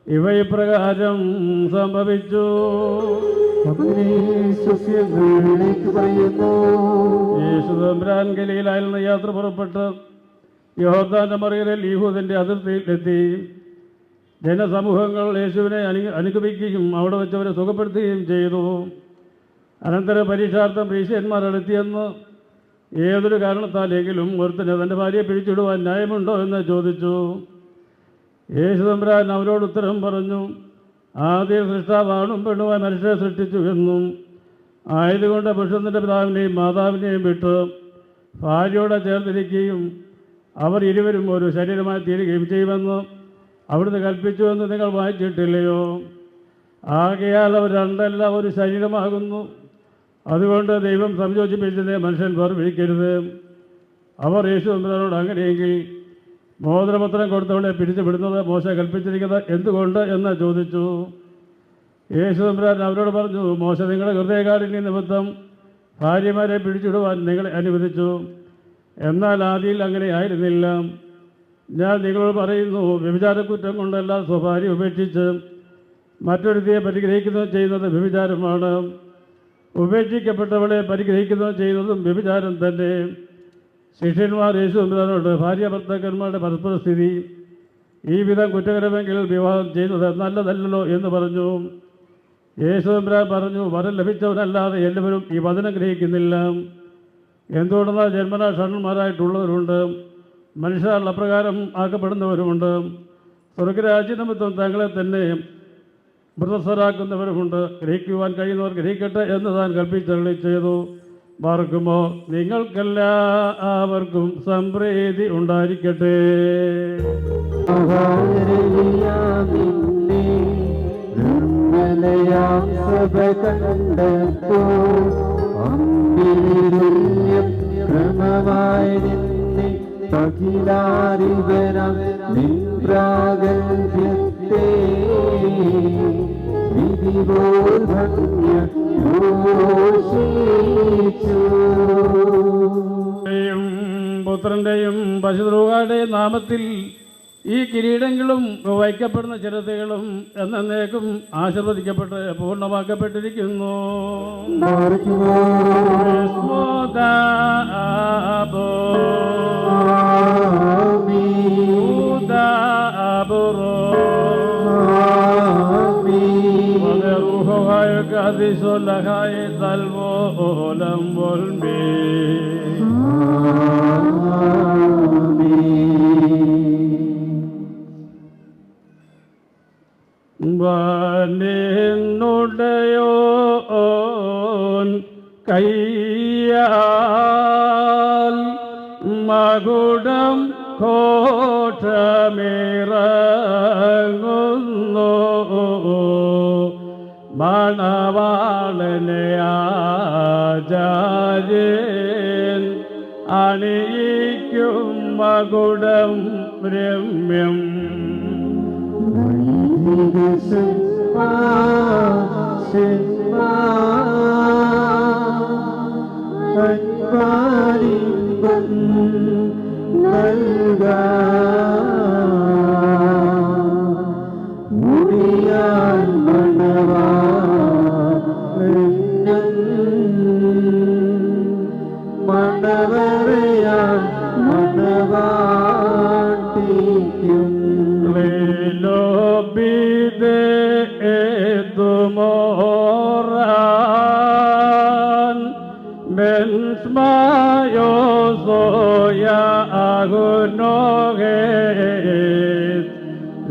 ഇവ ഇപ്രകാരം സംഭവിച്ചു. യേശു തമ്പുരാൻ ഗലീലായിൽ നിന്ന് യാത്ര പുറപ്പെട്ട് യോർദാന്റെ മറിയലിൽ യഹൂദന്റെ അതിർത്തിയിലെത്തി. ജനസമൂഹങ്ങൾ യേശുവിനെ അനുഗമിക്കുകയും അവിടെ വെച്ചവരെ സുഖപ്പെടുത്തുകയും ചെയ്തു. അനന്തരം പരീക്ഷാർത്ഥം പരീക്ഷന്മാർ അടുത്തിയെന്ന് ഏതൊരു കാരണത്താലെങ്കിലും ഒരുത്തന് തൻ്റെ ഭാര്യയെ പിടിച്ചിടുവാൻ ന്യായമുണ്ടോ എന്ന് ചോദിച്ചു. യേശു തമ്പുരാൻ അവരോട് ഉത്തരം പറഞ്ഞു, ആദ്യം സൃഷ്ടാവ് ആണും പെണ്ണുമായി മനുഷ്യരെ സൃഷ്ടിച്ചു എന്നും ആയതുകൊണ്ട് പുരുഷൻ്റെ പിതാവിനെയും മാതാവിനെയും വിട്ട് ഭാര്യയോടെ ചേർത്തിരിക്കുകയും അവർ ഇരുവരും ഒരു ശരീരമായി തീരുകയും ചെയ്യുമെന്ന് അവിടുന്ന് കൽപ്പിച്ചുവെന്ന് നിങ്ങൾ വായിച്ചിട്ടില്ലയോ? ആകയാൽ അവർ രണ്ടല്ല ഒരു ശരീരമാകുന്നു. അതുകൊണ്ട് ദൈവം സംയോജിപ്പിച്ചതിനെ മനുഷ്യൻ വേർപിരിക്കരുത്. അവർ യേശു തമ്പുരാനോട് അങ്ങനെയെങ്കിൽ മോതിരപത്രം കൊടുത്തവളെ പിരിച്ചുവിടുന്നത് മോശ കൽപ്പിച്ചിരിക്കുന്നത് എന്തുകൊണ്ട് എന്ന് ചോദിച്ചു. യേശു തമ്പുരാൻ അവരോട് പറഞ്ഞു, മോശ നിങ്ങളുടെ ഹൃദയകാഠിന്യ നിമിത്തം ഭാര്യമാരെ പിടിച്ചിടുവാൻ നിങ്ങളെ അനുവദിച്ചു. എന്നാൽ ആദിയിൽ അങ്ങനെ ആയിരുന്നില്ല. ഞാൻ നിങ്ങളോട് പറയുന്നു, വ്യഭിചാരക്കുറ്റം കൊണ്ടല്ല സ്വഭാര്യ ഉപേക്ഷിച്ച് മറ്റൊരുത്തിയെ പരിഗ്രഹിക്കുന്നത് ചെയ്യുന്നത് വ്യഭിചാരമാണ്. ഉപേക്ഷിക്കപ്പെട്ടവളെ പരിഗ്രഹിക്കുന്നത് ചെയ്യുന്നതും വ്യഭിചാരം തന്നെ. ശിഷ്യന്മാർ യേശു തമ്പുരാനോട് ഭാര്യ ഭർത്താക്കന്മാരുടെ പരസ്പര സ്ഥിതി ഈ വിധം കുറ്റകരമെങ്കിൽ വിവാഹം ചെയ്യുന്നത് നല്ലതല്ലല്ലോ എന്ന് പറഞ്ഞു. യേശു തമ്പുരാൻ പറഞ്ഞു, വരം ലഭിച്ചവനല്ലാതെ എല്ലാവരും ഈ വചനം ഗ്രഹിക്കുന്നില്ല. എന്തുകൊണ്ടെന്നാൽ ജന്മനാ ഷണ്ണന്മാരായിട്ടുള്ളവരുണ്ട്, മനുഷ്യർ അപ്രകാരം ആക്കപ്പെടുന്നവരുമുണ്ട്. സ്വർഗരാജ്യ നിമിത്തം തങ്ങളെ തന്നെ മൃതസ്വരാക്കുന്നവരുമുണ്ട്. ഗ്രഹിക്കുവാൻ കഴിയുന്നവർ ഗ്രഹിക്കട്ടെ എന്ന് താൻ കൽപ്പിച്ചരുളി ചെയ്തു. പാർക്കുമോ നിങ്ങൾക്കെല്ലാവർക്കും സംപ്രീതി ഉണ്ടായിരിക്കട്ടെ. പുത്രന്റെയും പശുദ്രൂഹായുടെയും നാമത്തിൽ ഈ കിരീടങ്ങളും വയ്ക്കപ്പെടുന്ന ചിരതകളും എന്നേക്കും ആശീർവദിക്കപ്പെട്ട് പൂർണ്ണമാക്കപ്പെട്ടിരിക്കുന്നു. വാനിന്നുടയോൻ കയ്യാൽ മകുടം കോട്ടമിറങ്ങുന്നു. മണവാളനെ ആചാര്യൻ അണിയിക്കും മകുടം രമ്യം.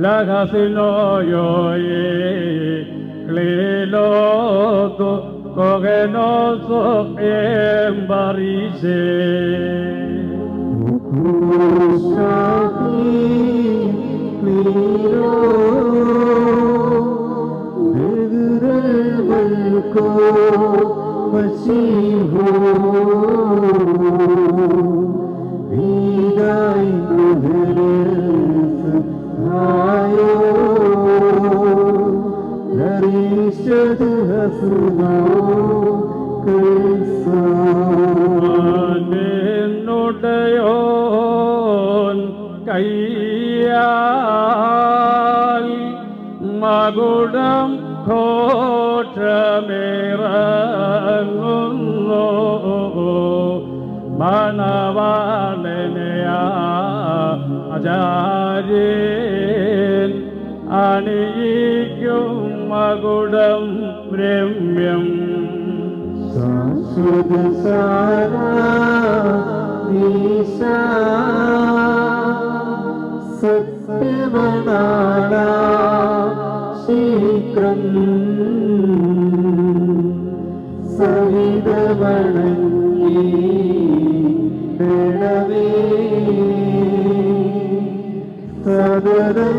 lagazinoyoye kliloto kogenoso embarise നിന്നുടയോൻ കയ്യാൽ മകുടം കോട്ടമേറങ്ങുന്നു മണവാളനയാ ആചാര്യൻ അണിയിക്കും മകുടം രമ്യം സത്യമനാള ശീഘ്രം സവിതമണങ്ങി വേണമേ സദരം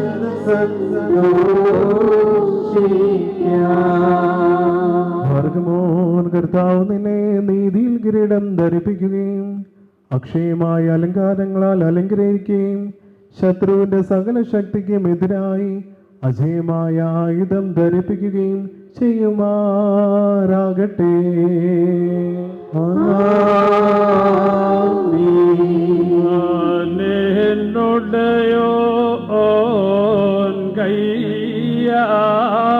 മാർഗമോൻ കർത്താവ് നിന്നെ നീതിയിൽ കിരീടം ധരിപ്പിക്കുകയും അക്ഷയമായ അലങ്കാരങ്ങളാൽ അലങ്കരിക്കുകയും ശത്രുവിന്റെ സകല ശക്തിക്കും എതിരായി അജയമായ ആയുധം ധരിപ്പിക്കുകയും ചെയ്യുമാറാകട്ടെ. നിന്നുടയോ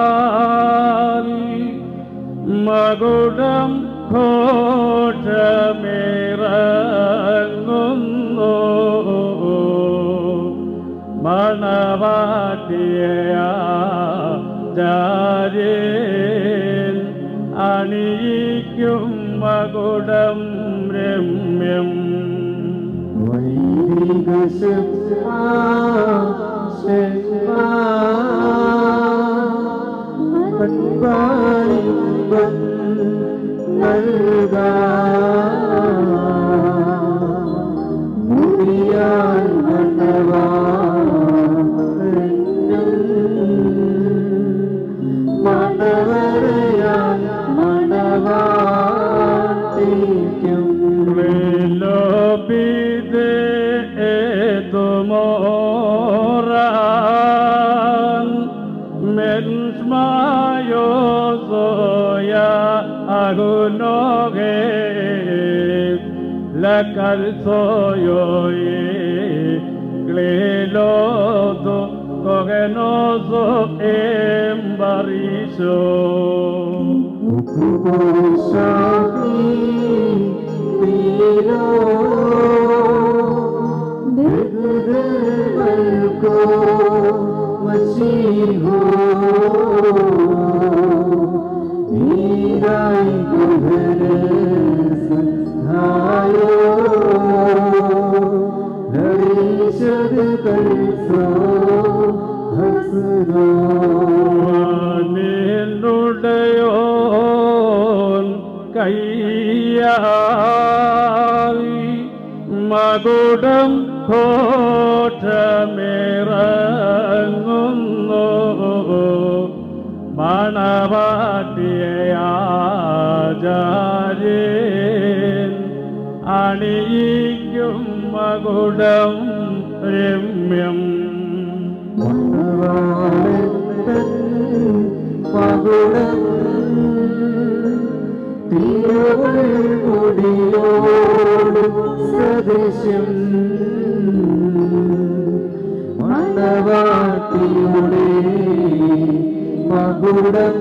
കയ്യാൽ മകുടം കോട്ടമേറങ്ങുന്നു മണവാട്ടിയാചാര്യൻ അണിയിക്കും മകുടം രമ്യം calzoyoye clelodo cogenoso embarizo നിന്നുടയോൻ കയ്യാൽ മകുടം കോട്ടമേറങ്ങുന്നു മണവാട്ടിയാചാര്യൻ അണിയിക്കും മകുടം രമ്യം മകുടം തിരുമുടിയോട് സദൃശ്യം മണവാട്ടിയുടെ മകുടം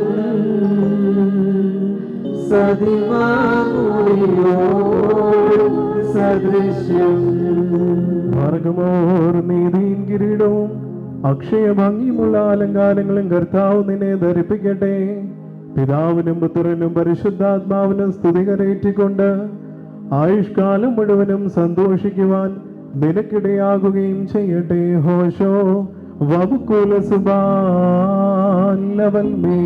സതിമാമുടിയോട് സദൃശ്യം. മാർഗമോർ നീതിയും കിരീടവും അക്ഷയഭംഗിയുമുള്ള അലങ്കാരങ്ങളും കർത്താവ് നിന്നെ ധരിപ്പിക്കട്ടെ. പിതാവിനും പുത്രനും പരിശുദ്ധാത്മാവിനും സ്തുതി കരയേറ്റിക്കൊണ്ട് ആയുഷ്കാലം മുഴുവനും സന്തോഷിക്കുവാൻ നിനക്കിടയാകുകയും ചെയ്യട്ടെ. ഹോശോ വബുക്കുല സുബാൻ ലവൽ മേ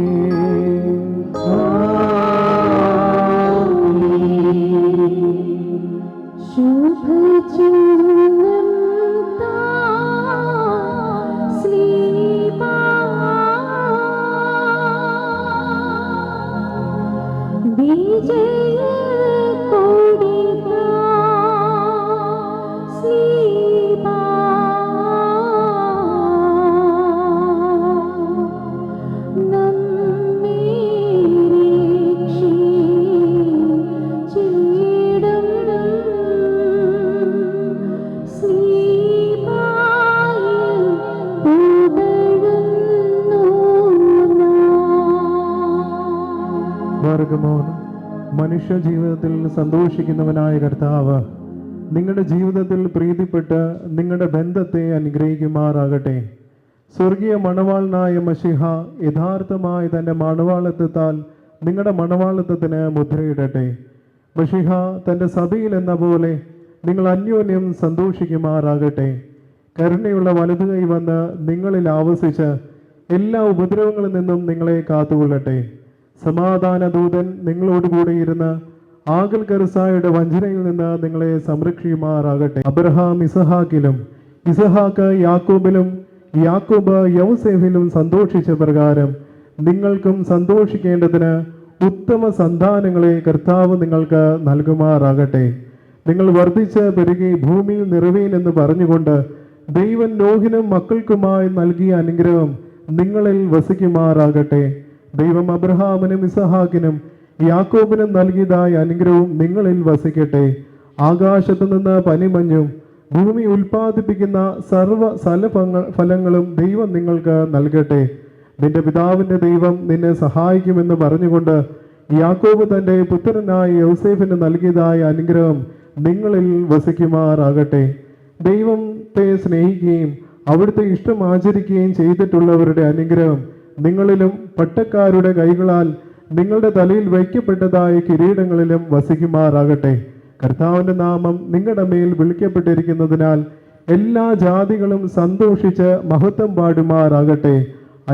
ശുഭചിഹ്നം താ സ്ലീപാ വിജയ കൊടി താ സ്ലീപാ നമ്മെ രക്ഷിച്ചിടും സ്ലീപായിൽ പുകഴുന്നു വർഗമോൻ മനുഷ്യ ജീവിതത്തിൽ സന്തോഷിക്കുന്നവനായ കർത്താവ് നിങ്ങളുടെ ജീവിതത്തിൽ പ്രീതിപ്പെട്ട് നിങ്ങളുടെ ബന്ധത്തെ അനുഗ്രഹിക്കുമാറാകട്ടെ. സ്വർഗീയ മണവാളനായ മശിഹ യഥാർത്ഥമായ തൻ്റെ മണവാളത്വത്താൽ നിങ്ങളുടെ മണവാളത്വത്തിന് മുദ്രയിടട്ടെ. മശിഹ തൻ്റെ സഭയിൽ എന്ന പോലെ നിങ്ങൾ അന്യോന്യം സന്തോഷിക്കുമാറാകട്ടെ. കരുണയുള്ള വലതുകൈ വന്ന് നിങ്ങളിൽ ആവസിച്ച് എല്ലാ ഉപദ്രവങ്ങളിൽ നിന്നും നിങ്ങളെ കാത്തുകൊള്ളട്ടെ. സമാധാന ദൂതൻ നിങ്ങളോടുകൂടെ ഇരുന്ന് ആകൽ കറുസായുടെ വഞ്ചനയിൽ നിന്ന് നിങ്ങളെ സംരക്ഷിക്കുമാറാകട്ടെ. അബ്രഹാം ഇസഹാക്കിലും, ഇസഹാക്ക് യാക്കോബിലും, യാക്കോബ് യൗസേഫിലും സന്തോഷിച്ച പ്രകാരം നിങ്ങൾക്കും സന്തോഷിക്കേണ്ടതിന് ഉത്തമ സന്താനങ്ങളെ കർത്താവ് നിങ്ങൾക്ക് നൽകുമാറാകട്ടെ. നിങ്ങൾ വർദ്ധിച്ച് പെരുകി ഭൂമിയിൽ നിറവേൻ എന്ന് പറഞ്ഞുകൊണ്ട് ദൈവം നോഹിനും മക്കൾക്കുമായി നൽകിയ അനുഗ്രഹം നിങ്ങളിൽ വസിക്കുമാറാകട്ടെ. ദൈവം അബ്രഹാമിനും ഇസഹാക്കിനും യാക്കോബിനും നൽകിയതായ അനുഗ്രഹവും നിങ്ങളിൽ വസിക്കട്ടെ. ആകാശത്തു നിന്ന് പനിമഞ്ഞും ഭൂമി ഉൽപ്പാദിപ്പിക്കുന്ന സർവ്വ ഫലങ്ങളും ദൈവം നിങ്ങൾക്ക് നൽകട്ടെ. നിന്റെ പിതാവിൻ്റെ ദൈവം നിന്നെ സഹായിക്കുമെന്ന് പറഞ്ഞുകൊണ്ട് യാക്കോബ് തൻ്റെ പുത്രനായ യൗസേഫിന് നൽകിയതായ അനുഗ്രഹം നിങ്ങളിൽ വസിക്കുമാറാകട്ടെ. ദൈവത്തെ സ്നേഹിക്കുകയും അവിടുത്തെ ഇഷ്ടം ആചരിക്കുകയും ചെയ്തിട്ടുള്ളവരുടെ അനുഗ്രഹം നിങ്ങളിലും പട്ടക്കാരുടെ കൈകളാൽ നിങ്ങളുടെ തലയിൽ വയ്ക്കപ്പെട്ടതായ കിരീടങ്ങളിലും വസിക്കുമാറാകട്ടെ. കർത്താവിൻ്റെ നാമം നിങ്ങളുടെ മേൽ വിളിക്കപ്പെട്ടിരിക്കുന്നതിനാൽ എല്ലാ ജാതികളും സന്തോഷിച്ച് മഹത്വം പാടുമാറാകട്ടെ.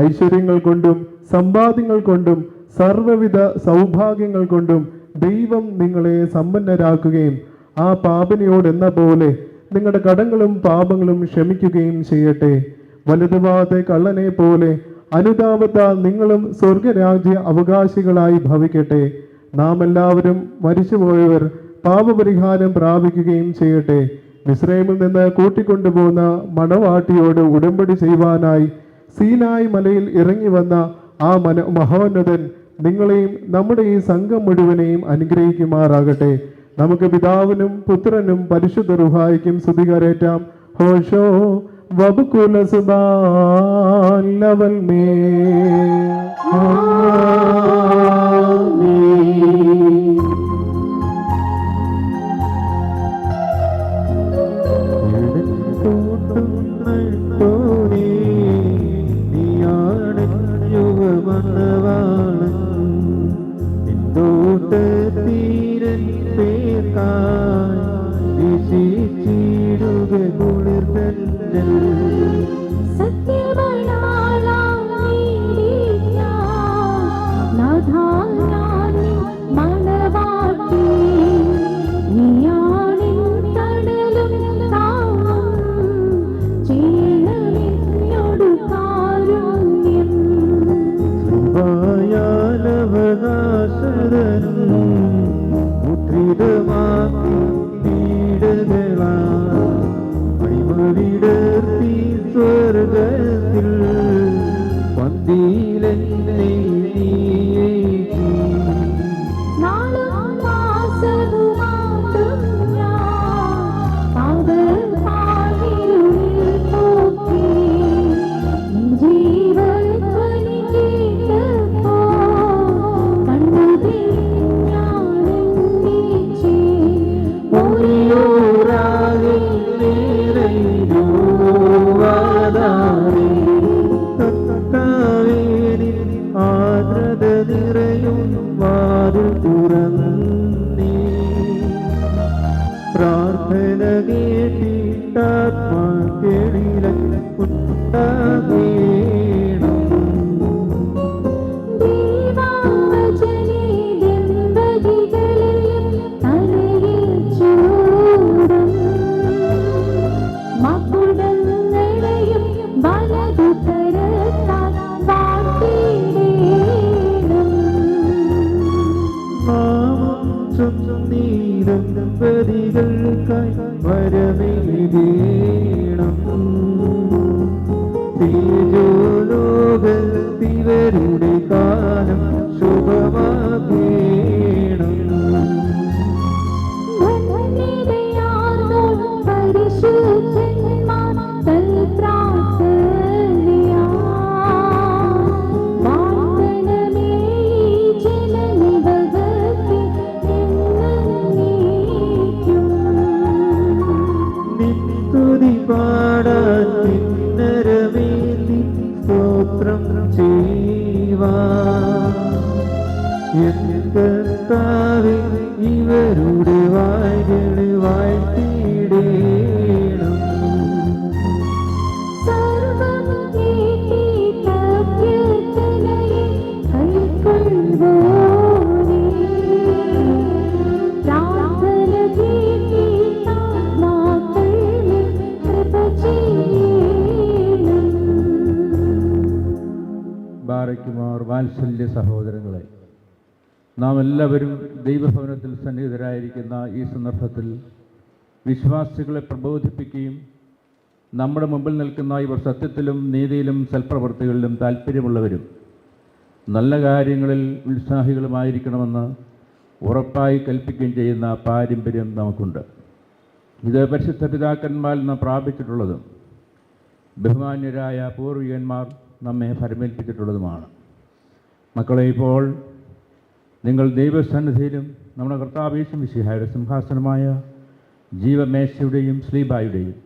ഐശ്വര്യങ്ങൾ കൊണ്ടും സമ്പാദ്യങ്ങൾ കൊണ്ടും സർവ്വവിധ സൗഭാഗ്യങ്ങൾ കൊണ്ടും ദൈവം നിങ്ങളെ സമ്പന്നരാക്കുകയും ആ പാപനിയോടെന്ന പോലെ നിങ്ങളുടെ കടങ്ങളും പാപങ്ങളും ക്ഷമിക്കുകയും ചെയ്യട്ടെ. വലതുഭാഗത്തെ കള്ളനെ പോലെ അനുതാപത്താൽ നിങ്ങളും സ്വർഗരാജ്യ അവകാശികളായി ഭവിക്കട്ടെ. നാം എല്ലാവരും മരിച്ചുപോയവർ പാപപരിഹാരം പ്രാപിക്കുകയും ചെയ്യട്ടെ. മിസ്രൈമിൽ നിന്ന് കൂട്ടിക്കൊണ്ടുപോകുന്ന മണവാട്ടിയോട് ഉടമ്പടി ചെയ്യുവാനായി സീനായി മലയിൽ ഇറങ്ങി വന്ന ആ മഹോന്നതൻ നിങ്ങളെയും നമ്മുടെ ഈ സംഘം മുഴുവനെയും അനുഗ്രഹിക്കുമാറാകട്ടെ. നമുക്ക് പിതാവിനും പുത്രനും പരിശുദ്ധ റുഹായിക്കും സ്തുതി കരേറ്റാം. ഹോഷോ വബുക്കുല സുബാൻ ലവൽ മേ സത്യമണാളാ നീ സ്തോത്രം ചെയ്യുവാൻ കർത്താവേ ഇവരുടെ വായ്കളെ വാഴ്ത്തിയിടേണം. സർവ്വം കേട്ടിട്ട കീർത്തനയെ കൈക്കൊള്ളുവോരേ. പ്രാർത്ഥന കേട്ടിട്ട ആത്മാക്കളിൽ കൃപ ചെയ്യണം. ബാറയ്ക്കുമാർ വാത്സല്യ സഹോദരങ്ങളെ, നാം എല്ലാവരും ദൈവഭവനത്തിൽ സന്നിഹിതരായിരിക്കുന്ന ഈ സന്ദർഭത്തിൽ വിശ്വാസികളെ പ്രബോധിപ്പിക്കുകയും നമ്മുടെ മുമ്പിൽ നിൽക്കുന്ന ഇവർ സത്യത്തിലും നീതിയിലും സൽപ്രവർത്തികളിലും താല്പര്യമുള്ളവരും നല്ല കാര്യങ്ങളിൽ ഉത്സാഹികളുമായിരിക്കണമെന്ന് ഉറപ്പായി കൽപ്പിക്കുകയും ചെയ്യുന്ന പാരമ്പര്യം നമുക്കുണ്ട്. ഇത് പരിശുദ്ധ പിതാക്കന്മാരിൽ നിന്ന് പ്രാപിച്ചിട്ടുള്ളതും ബഹുമാന്യരായ പൂർവികന്മാർ നമ്മെ ഫലമേൽപ്പിച്ചിട്ടുള്ളതുമാണ്. മക്കളെ, ഇപ്പോൾ നിങ്ങൾ ദൈവസന്നിധിയിലും നമ്മുടെ കർത്താവ് യേശു മിശിഹായുടെ സിംഹാസനമായ ജീവമേശയുടെയും സ്ലീബായുടെയും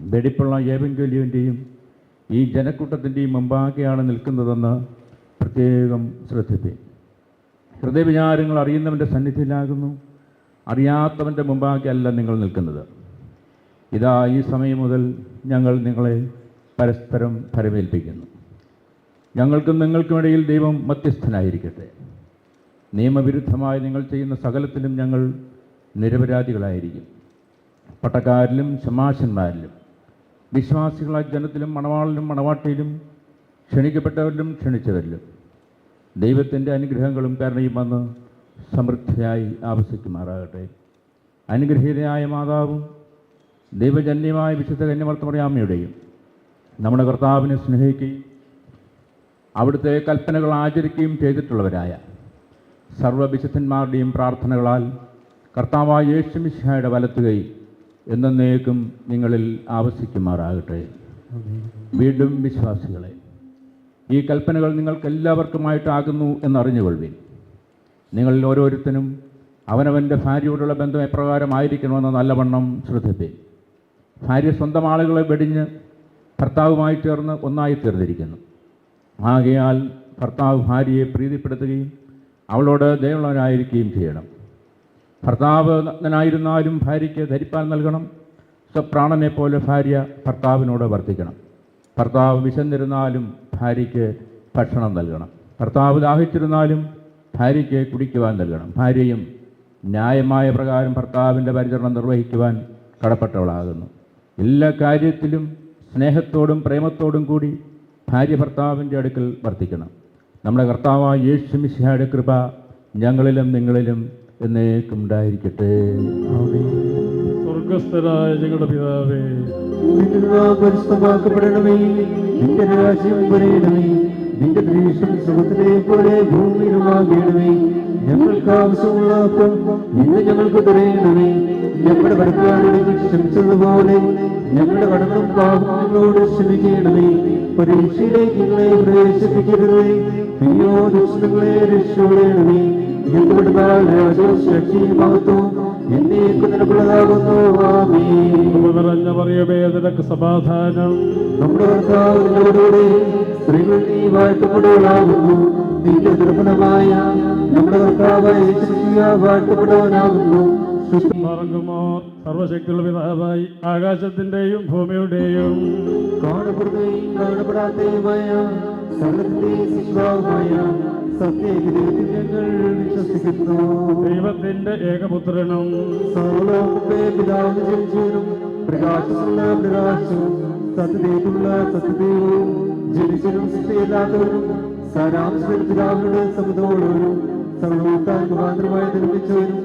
വെടിപ്പുള്ള ഏവങ്കേലിയൻ്റെയും ഈ ജനക്കൂട്ടത്തിൻ്റെയും മുമ്പാകെയാണ് നിൽക്കുന്നതെന്ന് പ്രത്യേകം ശ്രദ്ധിപ്പേ. ഹൃദയവിചാരങ്ങൾ അറിയുന്നവൻ്റെ സന്നിധിയിലാകുന്നു, അറിയാത്തവൻ്റെ മുമ്പാകെ അല്ല നിങ്ങൾ നിൽക്കുന്നത്. ഇതാ ഈ സമയം മുതൽ ഞങ്ങൾ നിങ്ങളെ പരസ്പരം ഫലമേൽപ്പിക്കുന്നു. ഞങ്ങൾക്കും നിങ്ങൾക്കുമിടയിൽ ദൈവം മധ്യസ്ഥനായിരിക്കട്ടെ. നിയമവിരുദ്ധമായി നിങ്ങൾ ചെയ്യുന്ന സകലത്തിലും ഞങ്ങൾ നിരപരാധികളായിരിക്കും. പട്ടക്കാരിലും ശമാശന്മാരിലും വിശ്വാസികളായ ജനത്തിലും മണവാളിലും മണവാട്ടിയിലും ക്ഷണിക്കപ്പെട്ടവരിലും ക്ഷണിച്ചവരിലും ദൈവത്തിൻ്റെ അനുഗ്രഹങ്ങളും കരുണയും വന്ന് സമൃദ്ധിയായി ആവസിക്കുമാറാകട്ടെ. അനുഗ്രഹീതയായ മാതാവും ദൈവജന്യമായ വിശുദ്ധ കന്യമർത്തമറിയാമ്മയുടെയും നമ്മുടെ കർത്താവിനെ സ്നേഹിക്കുകയും അവിടുത്തെ കൽപ്പനകൾ ആചരിക്കുകയും ചെയ്തിട്ടുള്ളവരായ സർവ്വവിശുദ്ധന്മാരുടെയും പ്രാർത്ഥനകളാൽ കർത്താവായ യേശു മിശിഹായുടെ വലത്തുകൈ എന്നേക്കും നിങ്ങളിൽ ആവസിക്കുമാറാകട്ടെ. വീണ്ടും വിശ്വാസികളെ, ഈ കൽപ്പനകൾ നിങ്ങൾക്കെല്ലാവർക്കുമായിട്ടാകുന്നു എന്നറിഞ്ഞുകൊള്ളുവിൻ. നിങ്ങളിൽ ഓരോരുത്തരും അവനവൻ്റെ ഭാര്യയോടുള്ള ബന്ധം എപ്രകാരമായിരിക്കണമെന്ന് നല്ലവണ്ണം ശ്രദ്ധിപ്പേൻ. ഭാര്യ സ്വന്തം ആളുകളെ വെടിഞ്ഞ് ഭർത്താവുമായി ചേർന്ന് ഒന്നായി തീർന്നിരിക്കുന്നു. ആകയാൽ ഭർത്താവ് ഭാര്യയെ പ്രീതിപ്പെടുത്തുകയും അവളോട് ദയവുള്ളവനായിരിക്കുകയും ചെയ്യണം. ഭർത്താവ് നഗ്നനായിരുന്നാലും ഭാര്യയ്ക്ക് ധരിപ്പാൻ നൽകണം. സ്വപ്രാണനെ പോലെ ഭാര്യ ഭർത്താവിനോട് വർത്തിക്കണം. ഭർത്താവ് വിശന്നിരുന്നാലും ഭാര്യയ്ക്ക് ഭക്ഷണം നൽകണം. ഭർത്താവ് ദാഹിച്ചിരുന്നാലും ഭാര്യയ്ക്ക് കുടിക്കുവാൻ നൽകണം. ഭാര്യയും ന്യായമായ പ്രകാരം ഭർത്താവിൻ്റെ പരിചരണം നിർവഹിക്കുവാൻ കടപ്പെട്ടവളാകുന്നു. എല്ലാ കാര്യത്തിലും സ്നേഹത്തോടും പ്രേമത്തോടും കൂടി ഭാര്യ ഭർത്താവിൻ്റെ അടുക്കൽ വർത്തിക്കണം. നമ്മുടെ കർത്താവായ യേശു മിശിഹായുടെ കൃപ ഞങ്ങളിലും നിങ്ങളിലും എന്നേക്കും ഉണ്ടായിരിക്കട്ടെ. സ്വർഗസ്ഥരായ ഞങ്ങളുടെ പിതാവേ, നിന്റെ നാമം പരിശുദ്ധമാക്കപ്പെടണമേ. നിന്റെ രാജ്യം വരേണമേ. നിന്റെ ദ്വേഷം സുഖത്തിലെ പോലെ ഭൂമിയിലുമാകണമേ. ഞങ്ങൾക്ക് ആവശ്യമുള്ള അപ്പം ഇന്ന് ഞങ്ങൾക്ക് തരയണമേ. ഞങ്ങളുടെ കടക്കാരോട് ക്ഷമിച്ചതുപോലെ ഞങ്ങളുടെ കടങ്ങളും പാപങ്ങളോട് ക്ഷമിക്കണമേ. പരീക്ഷയിലേക്ക് ഞങ്ങളെ പ്രവേശിപ്പിക്കരുതേ, പിന്നെയോ ദുഷ്ടങ്ങളെ രക്ഷപ്പെടണമേ. ഞങ്ങളുടെ രാജവും ശക്തിയും മഹത്വവും എന്നേക്കും നിനക്കുള്ളതാകുന്നു. ആമേൻ. നിറഞ്ഞ മറിയമേ, നിനക്ക് സമാധാനം. നമ്മുടെ കർത്താവ് നിന്നോടുകൂടെ സ്ത്രീകൾ നീ വാഴ്ത്തപ്പെടുവനാകുന്നു. നിന്റെ ദുർബലമായ നമ്മുടെ കർത്താവായ യേശുക്രിസ്തു വാഴ്ത്തപ്പെടുവനാകുന്നു. മറങ്ങുമോ സർവശക്തിയുള്ള പിതാവായി ആകാശത്തിന്റെയും ഭൂമിയുടെയും കാണപ്പെടുകയും കാണപ്പെടാത്തതുമായ സകലത്തിന്റെ സൃഷ്ടാവുമായ സത്യദൈവത്തിൽ ഞങ്ങൾ വിശ്വസിക്കുന്നു. ദൈവത്തിന്റെ ഏകപുത്രനും സർവ്വലോകത്തെ പിതാവിന് ജനിച്ചവനും പ്രകാശമുള്ള പ്രകാശവും സത്യദൈവമുള്ള സത്യദൈവവും ജനിച്ചവനും സൃഷ്ടിയില്ലാത്തവനും സാരാംശത്തിൽ പിതാവിനോട് സമതോടുവരും സർവ്വത്താൻ മുഖാന്തരമായി നിർമ്മിച്ചവനും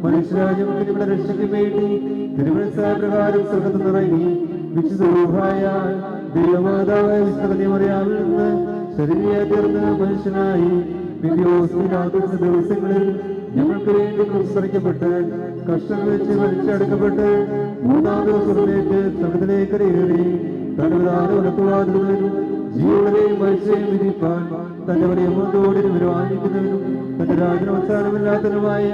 മനുഷ്യരാജ്യം തിരുവിട രക്ഷയ്ക്ക് വേണ്ടി തിരുവനന്തപുരം സ്വർഗത്തിൽ നിറങ്ങി വിശുദ്ധ ദൈവമാതാവായ വിശുദ്ധമറിയാമിൽ നിന്ന് ശരീരമായി തീർന്ന് മനുഷ്യനായി ദിവസങ്ങളിൽ ഞങ്ങൾക്ക് വേണ്ടി ക്രൂശിക്കപ്പെട്ട് കഷ്ടങ്ങൾ വെച്ച് വലിച്ചടക്കപ്പെട്ട് മൂന്നാം ദിവസത്തിലേക്ക് സ്വർഗത്തിലേക്ക് കയറി തനവിധാനം ഉറപ്പുവാതിരുന്നതിനും ജീവനെയും കാഴ്ചയും വിധിപ്പാൻ തന്റെ വലിയ മുഖത്തോടിന് വരുവാനിക്കുന്നവനും തന്റെ രാജനോത്സാഹമില്ലാത്തതുമായ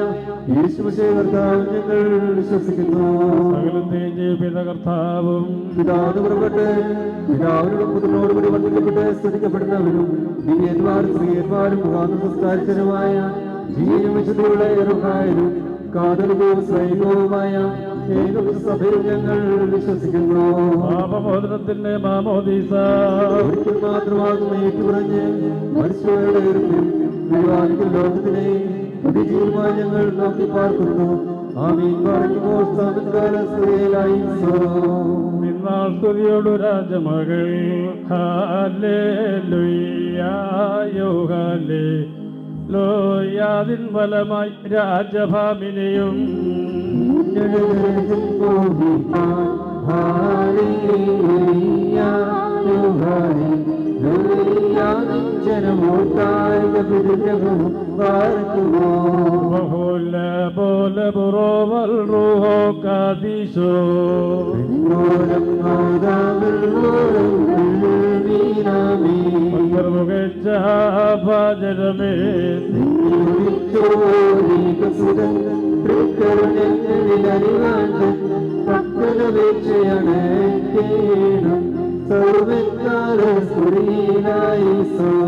യേശുമശേ കർത്താവ് ഞങ്ങൾ വിശ്വസിക്കുന്നു. സകലത്തെയും ജീവിത കർത്താവും പിതാവിന് പുറപ്പെട്ട് പിതാവിനോടും പുത്രനോടുകൂടി വർദ്ധിക്കപ്പെട്ട് സ്തുതിക്കപ്പെടുന്നവരും ദിവ്യന്മാരും സ്ത്രീയന്മാരും മുഖാന്തരം സംസ്കാരിച്ചതുമായ ജീവനും വിശുദ്ധിയുള്ള ഏറുകായനും കാതലവും സൈന്യവുമായ സഭയിൽ ഞങ്ങൾ വിശ്വസിക്കുന്നു. പാപമോചനത്തിന്റെ മാമോദീസ ഒരിക്കൽ മാത്രമാകും ഏറ്റുപറഞ്ഞ് മനുഷ്യരുടെ ഉയർപ്പിൽ വിവാഹിക്കുന്ന ലോകത്തിനെ പുതിജീവമായി ഞങ്ങൾ നോക്കി പാർക്കുന്നു. ആമീൻ പറയുമ്പോൾ സമകാലസ്ത്രീയിലായി നിന്നാൾ സ്തുതിയോടു രാജമകൾ ഹല്ലേലൂയ്യായോ ഹല്ലേലൂയാതിൻ ഫലമായി രാജഭാമിനെയും ബോല ബുറോവൽ റൂഹോ കാദീശോ ഭാജനമേ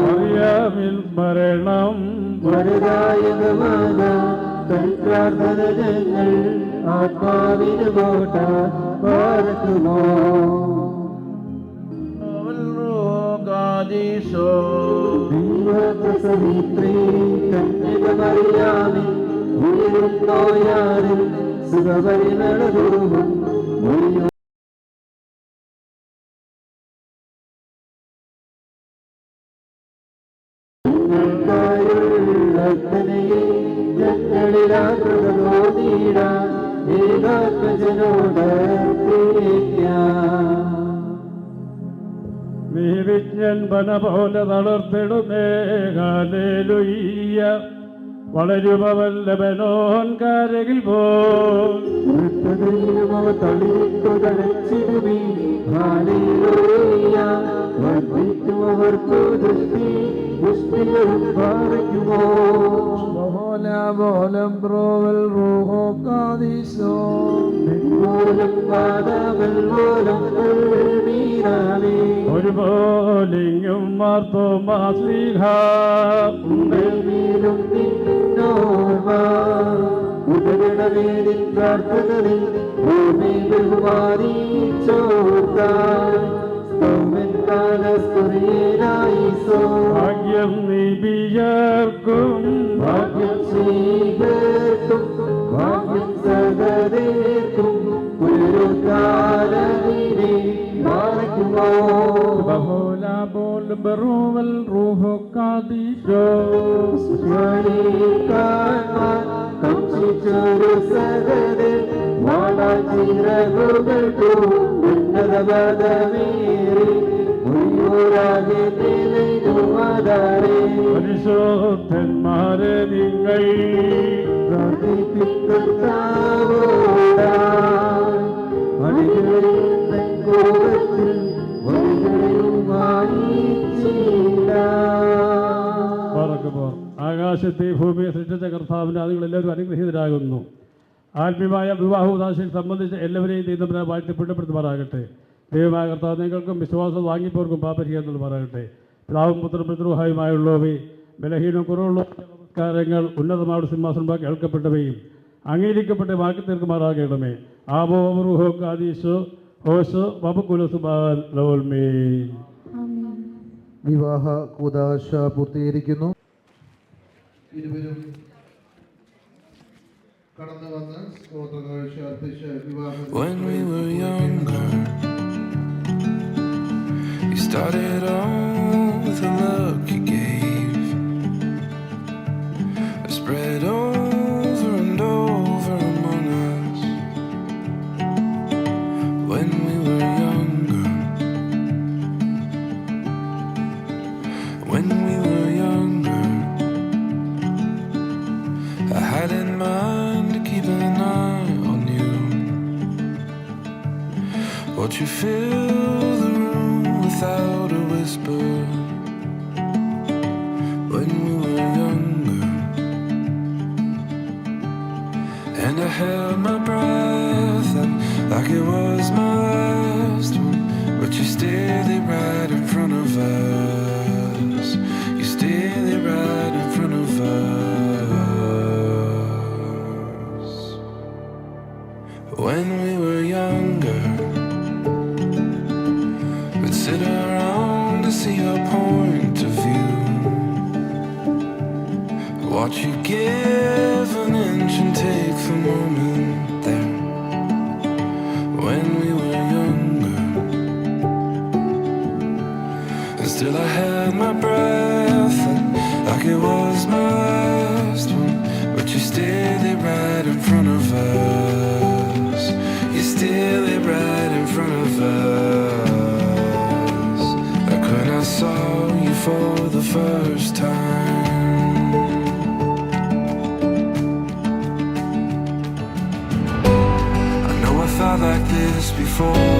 അറിയാമിൽ മരണം പ്രാർത്ഥനകൾ ആത്മാവിന് കോട്ട പാർക്കുമോ ദൈവപ്രസവിത്രീ കന്യകമറിയാമി ഉയരുന്നോയാരിൽ സുഖപരിമളവും വിജ്ഞൻ പന പോലെ തളർത്തിടുമേ ഹല്ലേലൂയ്യ വളരുമവൻ ലബനോൻ കാരകിൽ പോൽ വർദ്ധിക്കുമവർക്കു ദൃഷ്ടി ദൃഷ്ടികളും പാറയ്ക്കുമോ ഒരുപോലിങ്ങും മാർത്തോമാസ്ലിഹ ഉദരണവേദിൻ പ്രാർത്ഥനകളിൽ ഭൂമി ബഹുമാനി ഭാഗ്യം നിബിയർക്കും ഭാഗ്യം സ്വീകർക്കും ഭാഗ്യം സകലേർക്കും ഒരു കാലവിനെ മാറയ്ക്കുമോ ബഹോല ബോൽ ബറൂവൽ റൂഹോ കാദീശോ കംസിച്ചൊരു സകലേ വാടാചിറകുകൾക്കു ഉന്നതപദമേറി മുറിയോരാകെ പരിശോധന്മാരെ നിങ്ങൾ ആകാശത്തെ ഭൂമിയെ സൃഷ്ടിച്ച കർത്താവിൻ്റെ അതുങ്ങൾ എല്ലാവരും അനുഗ്രഹീതരാകുന്നു. ആത്മീയമായ വിവാഹോദാശയിൽ സംബന്ധിച്ച് എല്ലാവരെയും ദൈവം വാഴ്ത്തിപ്പിടപ്പെടുത്തുമാറാകട്ടെ. ദൈവമായ കർത്താവ് നിങ്ങൾക്കും വിശ്വാസം വാങ്ങിപ്പോർക്കും പാപരിക്കുമാറാകട്ടെ. പിതാവും പുത്രനും പിതൃഹായുമായുള്ളവയെ ബലഹീനം കുറവുള്ള നമസ്കാരങ്ങൾ ഉന്നതമായ സിംഹാസനം കേൾക്കപ്പെട്ടവയും അംഗീകരിക്കപ്പെട്ട വാക്കി തീർക്കുമാറാകണമേ. ആബോ റൂഹോ കാദീശോ ഹോശോ വബുകുലസുബാൻ ലോൽമേ. വിവാഹ കൂദാശ പൂർത്തീകരിക്കുന്നു. ഇരുവരും കടന്നു വന്ന് സ്തോത്രകാഴ്ച അർപ്പിച്ച് വിവാഹം. When we were younger, you started off with a look you gave, spread over and over among us. When we were younger, when we were younger, watch you give an inch and take the moment there when we were younger. And still I had my breath, and like it was my last one. But you still there right in front of us. You still there right in front of us. Like when I saw you for the first time. I know I felt like this before.